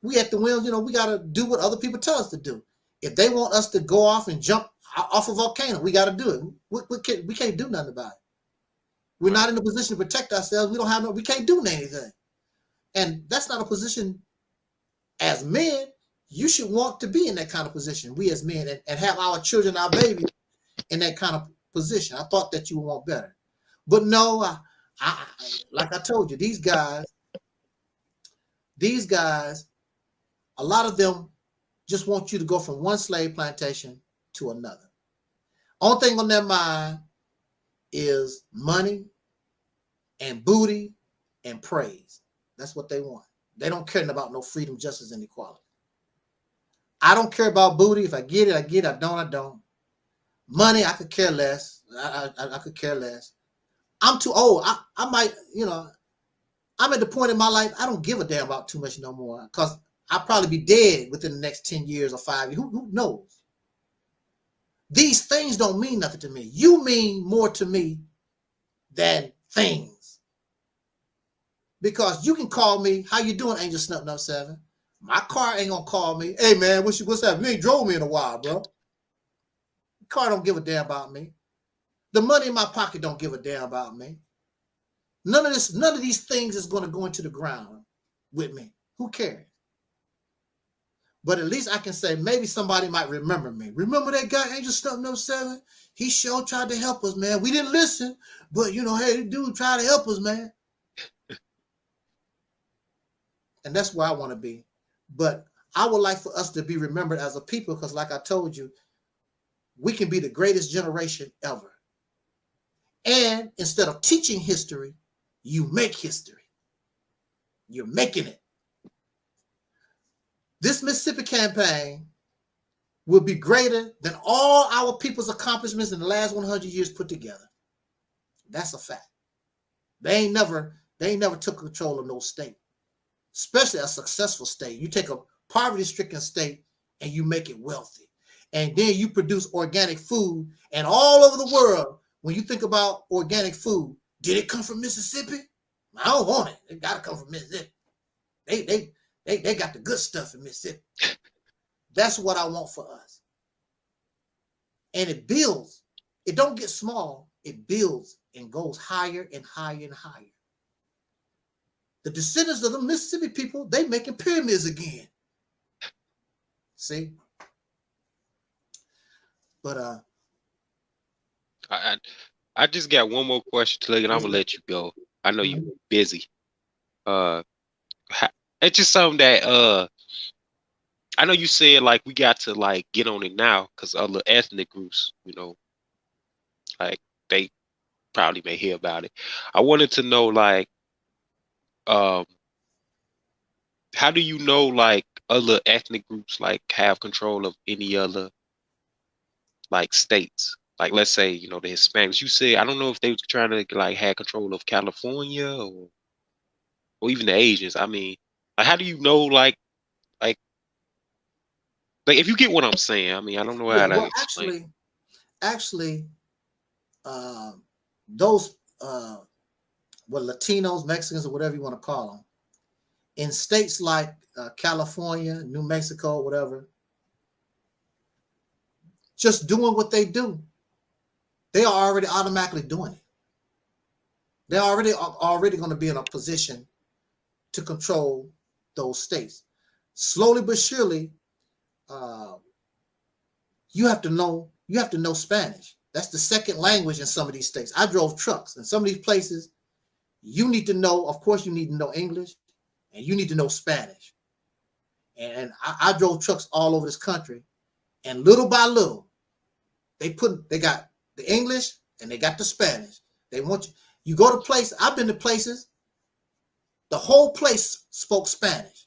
we at the whims, we got to do what other people tell us to do. If they want us to go off and jump off a volcano, we got to do it. We can't do nothing about it. We're not in a position to protect ourselves. We can't do anything. And that's not a position as men. You should want to be in that kind of position, we as men, and have our children, our babies in that kind of position. I thought that you would want better. But no, like I told you, these guys, a lot of them just want you to go from one slave plantation to another. Only thing on their mind is money and booty and praise. That's what they want. They don't care about no freedom, justice, and equality. I don't care about booty. If I get it, I get it. I don't, I don't. Money, I could care less. I could care less. I'm too old. I might, I'm at the point in my life, I don't give a damn about too much no more, because I'll probably be dead within the next 10 years or 5 years. Who knows? These things don't mean nothing to me. You mean more to me than things. Because you can call me, how you doing, Angelsnupnup7? My car ain't gonna call me, hey man, what's happening? You ain't drove me in a while, bro. The car don't give a damn about me. The money in my pocket don't give a damn about me. None of these things is gonna go into the ground with me. Who cares? But at least I can say maybe somebody might remember me. Remember that guy, Angelsnupnup7? He sure tried to help us, man. We didn't listen, but hey, the dude tried to help us, man. And that's where I want to be. But I would like for us to be remembered as a people, because like I told you, we can be the greatest generation ever. And instead of teaching history, you make history. You're making it. this Mississippi campaign will be greater than all our people's accomplishments in the last 100 years put together. That's a fact. They ain't never took control of no state, especially a successful state. You take a poverty-stricken state and you make it wealthy. And then you produce organic food. And all over the world, when you think about organic food, did it come from Mississippi? I don't want it. It got to come from Mississippi. They got the good stuff in Mississippi. That's what I want for us. And it builds. It don't get small. It builds and goes higher and higher and higher. The descendants of the Mississippi people, they making pyramids again. See? But I just got one more question to you, and I'm gonna let you go. I know you're busy. It's just something that I know you said like we got to like get on it now because other ethnic groups, you know, like they probably may hear about it. I wanted to know like how do you know like other ethnic groups like have control of any other like states? Like let's say, you know, the Hispanics. You said I don't know if they was trying to like have control of California or even the Asians. I mean, like how do you know like if you get what I'm saying? I mean, I don't know how to explain. Actually, those Latinos, Mexicans, or whatever you want to call them, in states like California, New Mexico, whatever, just doing what they do, they are already automatically doing it. They're already going to be in a position to control those states. Slowly but surely, you have to know Spanish. That's the second language in some of these states. I drove trucks in some of these places. You need to know, of course, you need to know English and you need to know Spanish. And I drove trucks all over this country, and little by little, they got the English and they got the Spanish. They want you go to places. I've been to places, the whole place spoke Spanish.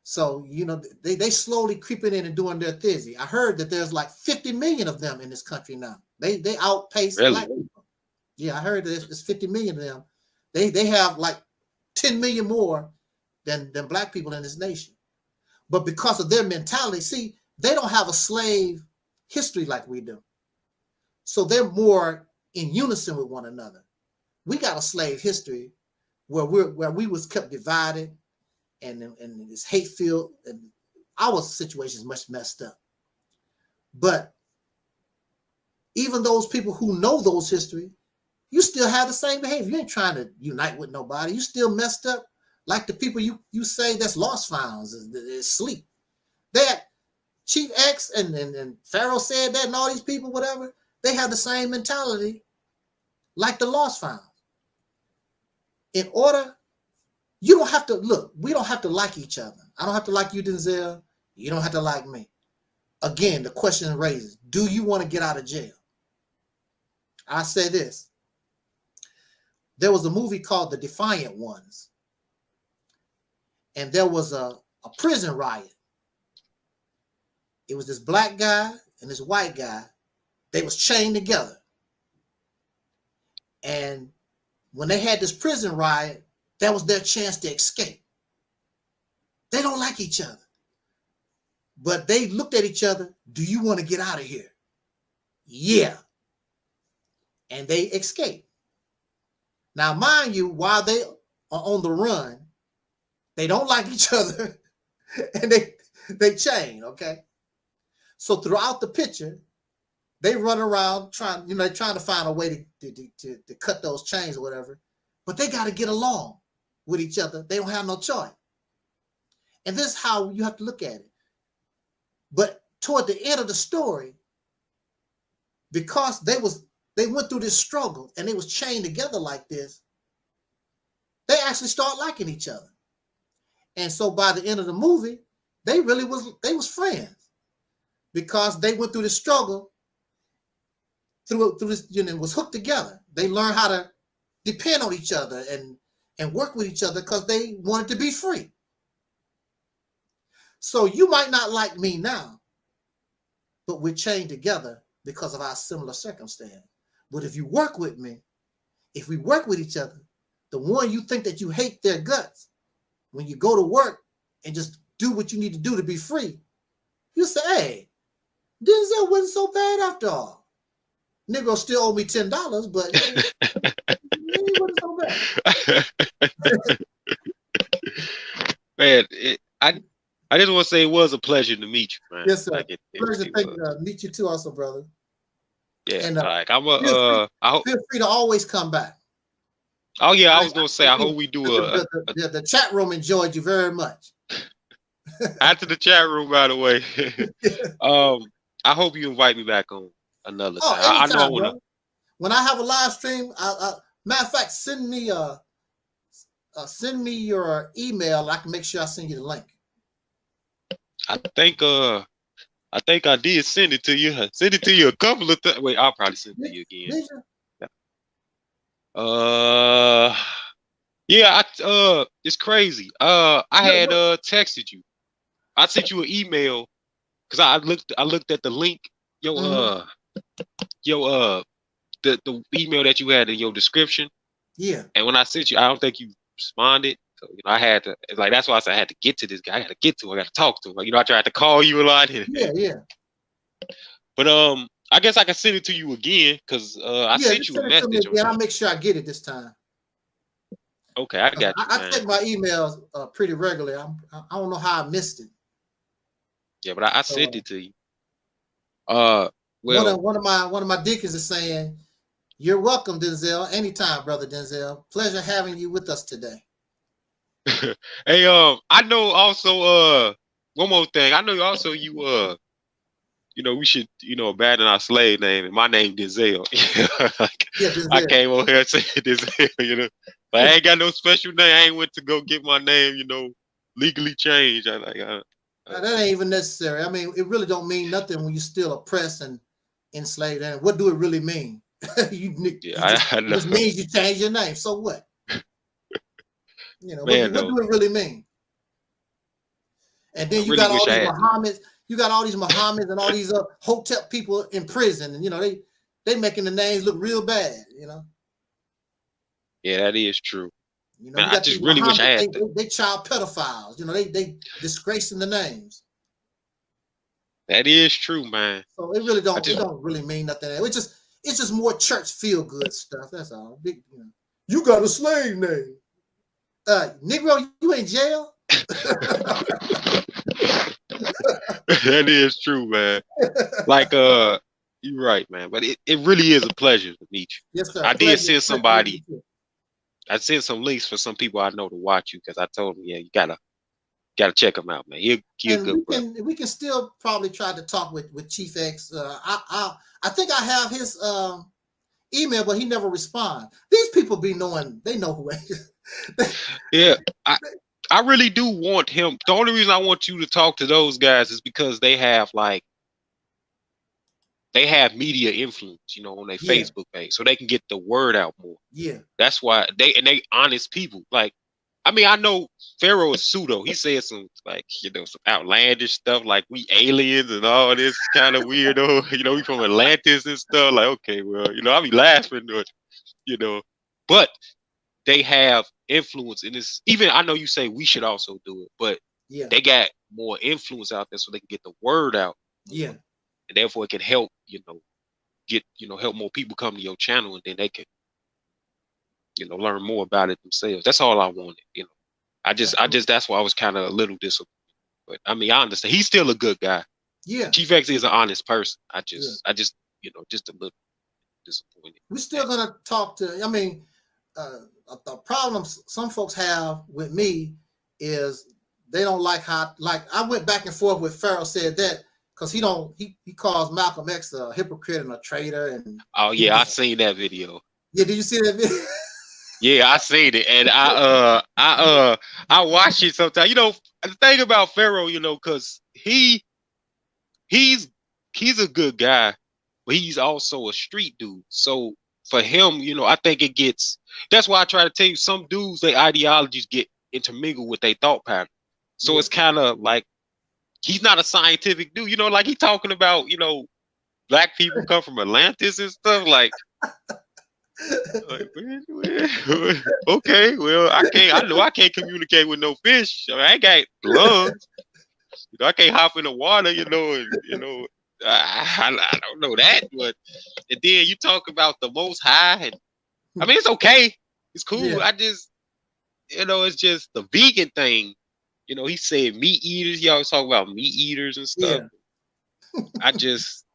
So, you know, they slowly creeping in and doing their thizzy. I heard that there's like 50 million of them in this country now. They outpace black people. Yeah, I heard that there's 50 million of them. They have like 10 million more than black people in this nation. But because of their mentality, see, they don't have a slave history like we do. So they're more in unison with one another. We got a slave history where we was kept divided and this hate filled, and our situation is much messed up. But even those people who know those history, you still have the same behavior. You ain't trying to unite with nobody. You still messed up like the people you say that's lost founds is sleep. That Chief X and Pharaoh said that, and all these people, whatever, they have the same mentality like the lost found. In order, you don't have to look, we don't have to like each other. I don't have to like you, Denzel. You don't have to like me. Again, the question raises, do you want to get out of jail? I say this. There was a movie called The Defiant Ones. And there was a prison riot. It was this black guy and this white guy. They was chained together. And when they had this prison riot, that was their chance to escape. They don't like each other. But they looked at each other. Do you want to get out of here? Yeah. And they escaped. Now, mind you, while they are on the run, they don't like each other. And they chain, okay? So throughout the picture, they run around trying to find a way to cut those chains or whatever. But they got to get along with each other. They don't have no choice. And this is how you have to look at it. But toward the end of the story, because they went through this struggle and they was chained together like this, they actually start liking each other. And so by the end of the movie, they was friends because they went through this struggle through this, was hooked together. They learned how to depend on each other and work with each other because they wanted to be free. So you might not like me now, but we're chained together because of our similar circumstance. But if you work with me, if we work with each other, the one you think that you hate their guts, when you go to work and just do what you need to do to be free, you say, hey, Denzel wasn't so bad after all. Negro still owe me $10, but he wasn't so bad. Man, I just want to say it was a pleasure to meet you, man. Yes, sir. Like Pleasure to meet you too, also, brother. Yeah, And like I'm a. Feel free to always come back. Oh yeah, I was gonna say I hope we do the chat room enjoyed you very much. After the chat room, by the way. I hope you invite me back on another time. Anytime, I know I wanna. When I have a live stream, matter of fact, send me your email. I can make sure I send you the link. I think I did send it to you. I sent it to you a couple of times. Wait, I'll probably send it to you again. Yeah, it's crazy. I had texted you. I sent you an email because I looked at the link. The email that you had in your description. Yeah. And when I sent you, I don't think you responded. So I had to, like, that's why I said I had to get to this guy. I got to get to him. I got to talk to him. Like, I tried to call you a lot. Yeah. But I guess I can send it to you again because I sent you a message. Yeah, I'll make sure I get it this time. Okay, I got you. I check my emails pretty regularly. I don't know how I missed it. Yeah, but I sent it to you. Well, one of my deacons is saying, "You're welcome, Denzel. Anytime, brother Denzel. Pleasure having you with us today." Hey, I know also one more thing. I know also you we should abandon our slave name, and my name Denzel. Denzel. I came over here and said Denzel. But I ain't got no special name. I ain't went to go get my name legally changed. That ain't even necessary. I mean, it really don't mean nothing when you still oppressed and enslaved. And what do it really mean? It just means you change your name. So what? What do it really mean? And then you got all these Muhammads. You got all these Muhammads and all these Hotep people in prison, and they making the names look real bad. Yeah, that is true. Man, I just really wish I had they child pedophiles. They disgracing the names. That is true, man. So it really don't. It don't really mean nothing. It's just more church feel good stuff. That's all. You got a slave name, Negro. You in jail? That is true, man. Like you're right, man. But it really is a pleasure to meet you. Yes, sir. I did send somebody. I sent some links for some people I know to watch you because I told them, yeah, you gotta check him out, man. He's good. We can still probably try to talk with Chief X. I think I have his email, but he never responds. These people be knowing, they know who it is. Yeah, I really do want him. The only reason I want you to talk to those guys is because they have media influence, on their Facebook page, so they can get the word out more. Yeah, that's why they honest people. Like, I mean, I know Pharaoh is pseudo. He said some some outlandish stuff like we aliens and all this kind of weirdo. We from Atlantis and stuff. Like, okay, well, I be laughing, but they have influence in this. Even I know you say we should also do it, but they got more influence out there, so they can get the word out. Yeah. And therefore it can help, help more people come to your channel, and then they can, learn more about it themselves. That's all I wanted, I just that's why I was kind of a little disappointed. But I mean, I understand he's still a good guy. Yeah. Chief X is an honest person. I just just a little disappointed. We're still gonna talk to. I mean, the problem some folks have with me is they don't like how. Like, I went back and forth with Pharaoh, said that. Because he calls Malcolm X a hypocrite and a traitor. And oh yeah, I seen that video. Yeah, did you see that video? Yeah, I seen it, and I watch it sometimes. The thing about Pharaoh, because he's a good guy, but he's also a street dude. So for him, I think it gets. That's why I try to tell you, some dudes, their ideologies get intermingled with their thought pattern. So it's kind of like, he's not a scientific dude. You know, like he talking about, you know, black people come from Atlantis and stuff. Like okay, well, I know I can't communicate with no fish. I mean, I ain't got lungs. You know, I can't hop in the water, you know, and you know, I don't know that, but and then you talk about the Most High, and I mean, it's okay, it's cool. Yeah. I just, you know, it's just the vegan thing. You know, he said meat eaters. He always talk about meat eaters and stuff. Yeah. I just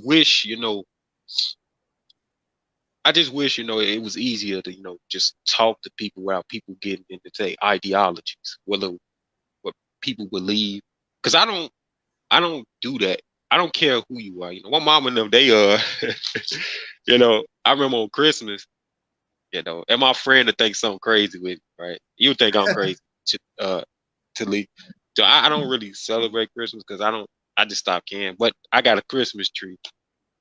wish, you know, it was easier to, you know, just talk to people without people getting into, say, ideologies, what people believe. Because I don't do that. I don't care who you are. You know, my mom and them, they you know, I remember on Christmas, you know, and my friend to think something crazy with me, right? You would think I'm crazy to leave. So I don't really celebrate Christmas because I just stopped caring. But I got a Christmas tree.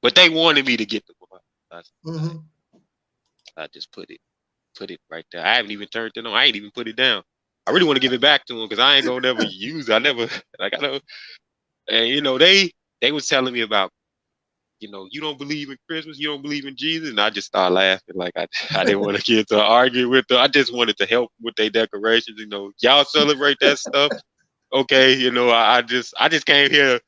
But they wanted me to get the one. I just put it right there. I haven't even turned it on. I ain't even put it down. I really want to give it back to them because I ain't gonna never use it. I never like I know. And you know, they was telling me about, you know, you don't believe in Christmas, you don't believe in Jesus, and I just started laughing. Like I didn't want to get into an argument with them. I just wanted to help with their decorations. You know, y'all celebrate that stuff, okay? You know, I just came here,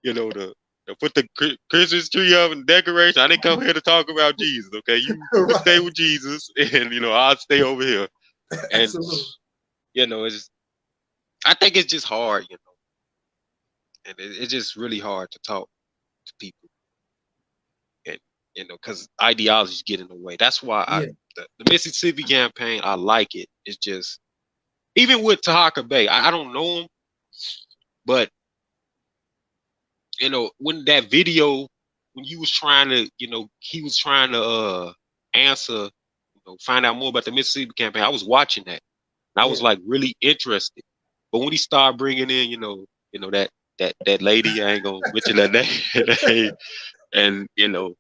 you know, to put the Christmas tree up and decoration. I didn't come here to talk about Jesus, okay? You Right. stay with Jesus, and you know, I'll stay over here. And Absolutely. you know, I think it's just hard, you know, and it's just really hard to talk to people, and you know, because ideologies get in the way. That's why the Mississippi campaign, I like it. It's just, even with Taalik Bay, I don't know him, but you know, when that video, when you was trying to, you know, he was trying to answer, you know, find out more about the Mississippi campaign, I was watching that. And I was like really interested. But when he started bringing in, you know that lady, I ain't gonna mention that name, and you know,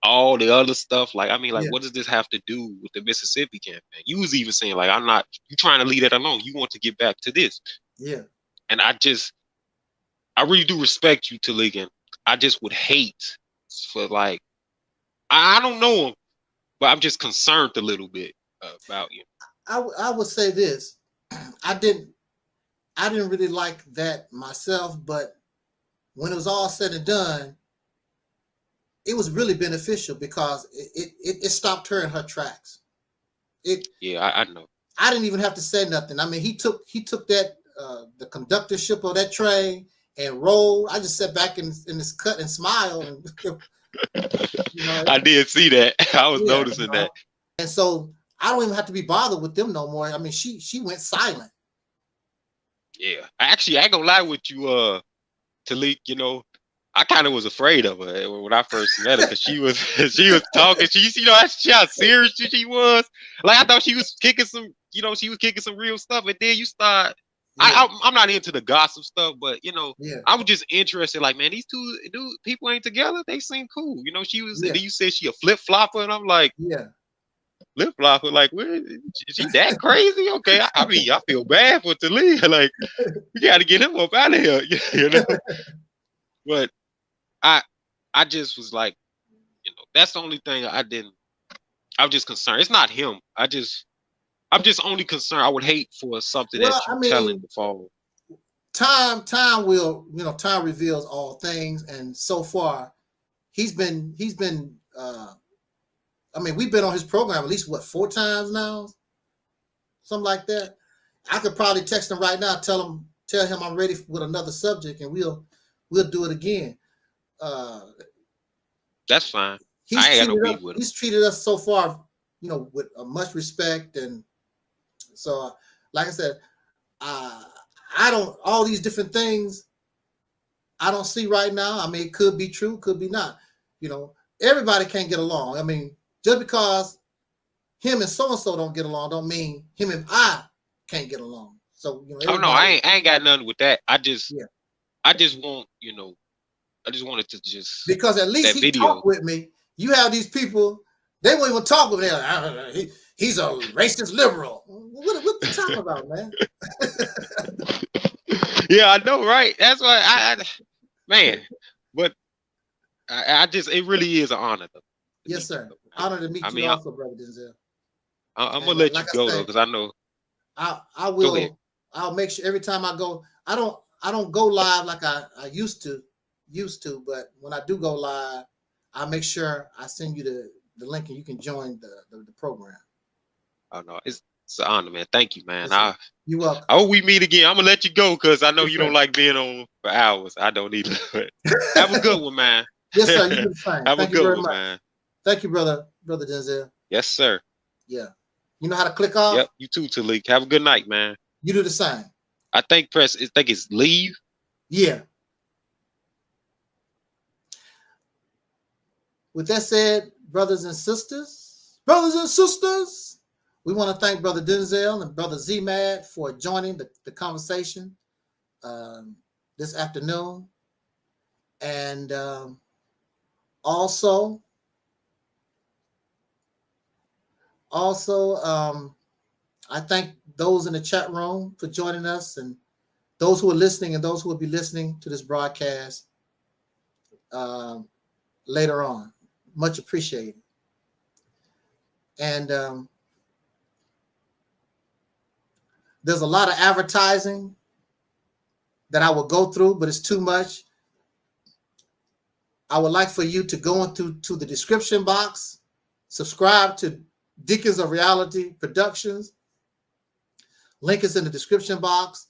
all the other stuff, like, I mean, like, what does this have to do with the Mississippi campaign? You was even saying, like, you trying to leave that alone. You want to get back to this. Yeah. And I really do respect you, Taalik, and I just would hate for, like, I don't know him, but I'm just concerned a little bit about you. I would say this. I didn't really like that myself, but when it was all said and done, it was really beneficial because it stopped her in her tracks. I know. I didn't even have to say nothing. I mean, he took that the conductorship of that train and rolled. I just sat back in this cut and smiled. And, you know, I did see that. I was noticing that. And so I don't even have to be bothered with them no more. I mean, she went silent. Yeah. I ain't gonna lie with you, Taalik, you know, I kind of was afraid of her when I first met her because she was talking. You know how serious she was. Like, I thought she was kicking some, you know, real stuff. And then you start. I'm not into the gossip stuff, but you know, I was just interested. Like, man, these two people ain't together. They seem cool. You know, she was. And then you said she a flip flopper, and I'm like, flip flopper. Like, is she that crazy? Okay, I mean, I feel bad for Taalik. Like, we got to get him up out of here. You know, but I just was like, you know, that's the only thing I was just concerned. It's not him. I'm just only concerned. I would hate for something that you're telling to follow. Time will, you know, time reveals all things. And so far, he's been I mean, we've been on his program at least 4 times now, something like that. I could probably text him right now, tell him I'm ready with another subject, and we'll do it again. That's fine. I ain't got no beef with him. He's treated us so far, you know, with much respect, and so, like I said, I don't, all these different things I don't see right now. I mean, it could be true, could be not. You know, everybody can't get along. I mean, just because him and so-and-so don't get along don't mean him and I can't get along. So, you know, oh no, I ain't got nothing with that. I just want, you know, I just wanted to just, because at least he talked with me. You have these people, they won't even talk with me. He's a racist liberal. What you talking about, man? Yeah, I know, right? That's why man. But I just, it really is an honor to Yes, meet you, sir. though, man. Honor to meet I you mean, also, brother Denzel. I'm gonna And let you like go I though, say, because I know. I Go ahead. will. I'll make sure every time I go. I don't go live like I used to, but when I do go live, I make sure I send you the link and you can join the program. Oh no, it's an honor, man. Thank you, man. Yes, sir. You're welcome. I hope we meet again. I'm gonna let you go because I know Yes, you sir. don't like being on for hours. I don't either. Have a good one, man. Yes, sir. You do the same. Have a Thank you good very one, much. man. Thank you, brother Denzel. Yes, sir. Yeah. You know how to click off? Yep. You too, Taalik. Have a good night, man. You do the same. I think it's leave. Yeah. With that said, brothers and sisters, we want to thank Brother Denzel and Brother Z-Mad for joining the conversation this afternoon. And also, I thank those in the chat room for joining us, and those who are listening and those who will be listening to this broadcast later on. Much appreciated. And there's a lot of advertising that I will go through, but it's too much. I would like for you to go into the description box, subscribe to Deacons of Reality Productions. Link is in the description box.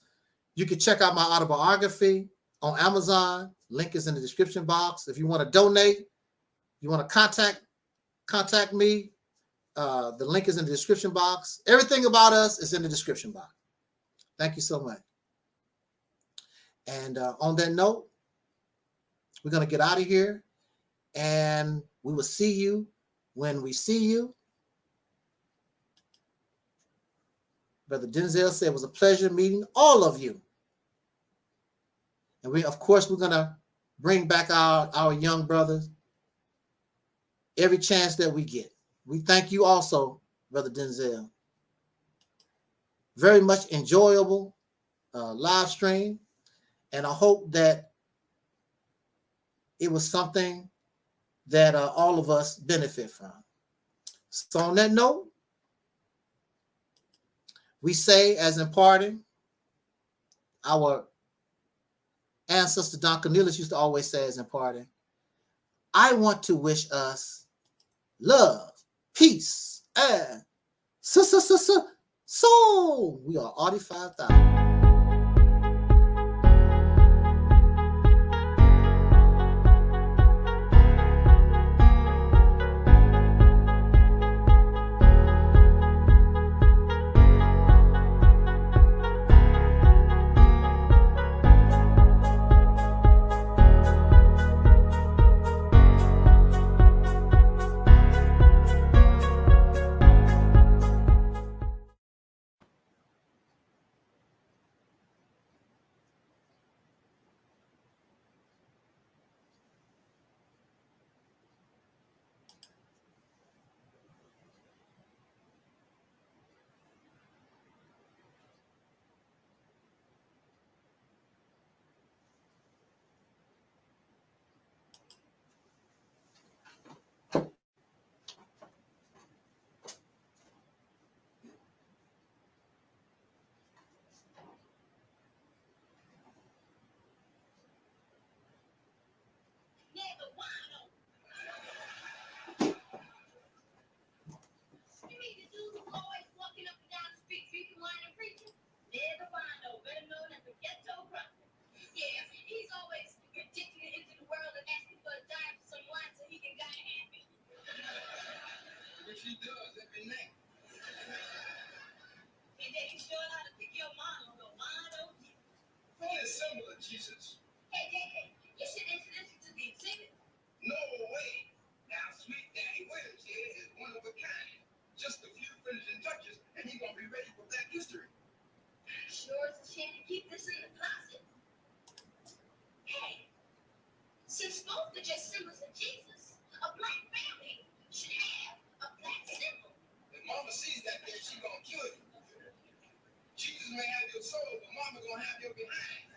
You can check out my autobiography on Amazon. Link is in the description box. If you want to donate, you want to contact me, the link is in the description box. Everything about us is in the description box. Thank you so much. And on that note, we're going to get out of here, and we will see you when we see you. Brother Denzel said it was a pleasure meeting all of you. And of course, we're going to bring back our young brothers every chance that we get. We thank you also, Brother Denzel. Very much enjoyable live stream. And I hope that it was something that all of us benefit from. So on that note, we say, as in parting, our ancestor Don Cornelius used to always say, as in parting, I want to wish us love, peace, and soul. We are Audi 5000. Jesus. Hey, you should introduce you to the exhibit. No way. Now, Sweet Daddy Williams here is one of a kind. Just a few finishing touches, and he's gonna be ready for Black History. Sure, it's a shame to keep this in the closet. Hey, since both are just symbols of Jesus, a black family should have a black symbol. If Mama sees that bitch, she gonna kill you. Jesus may have your soul, but Mama gonna have your behind.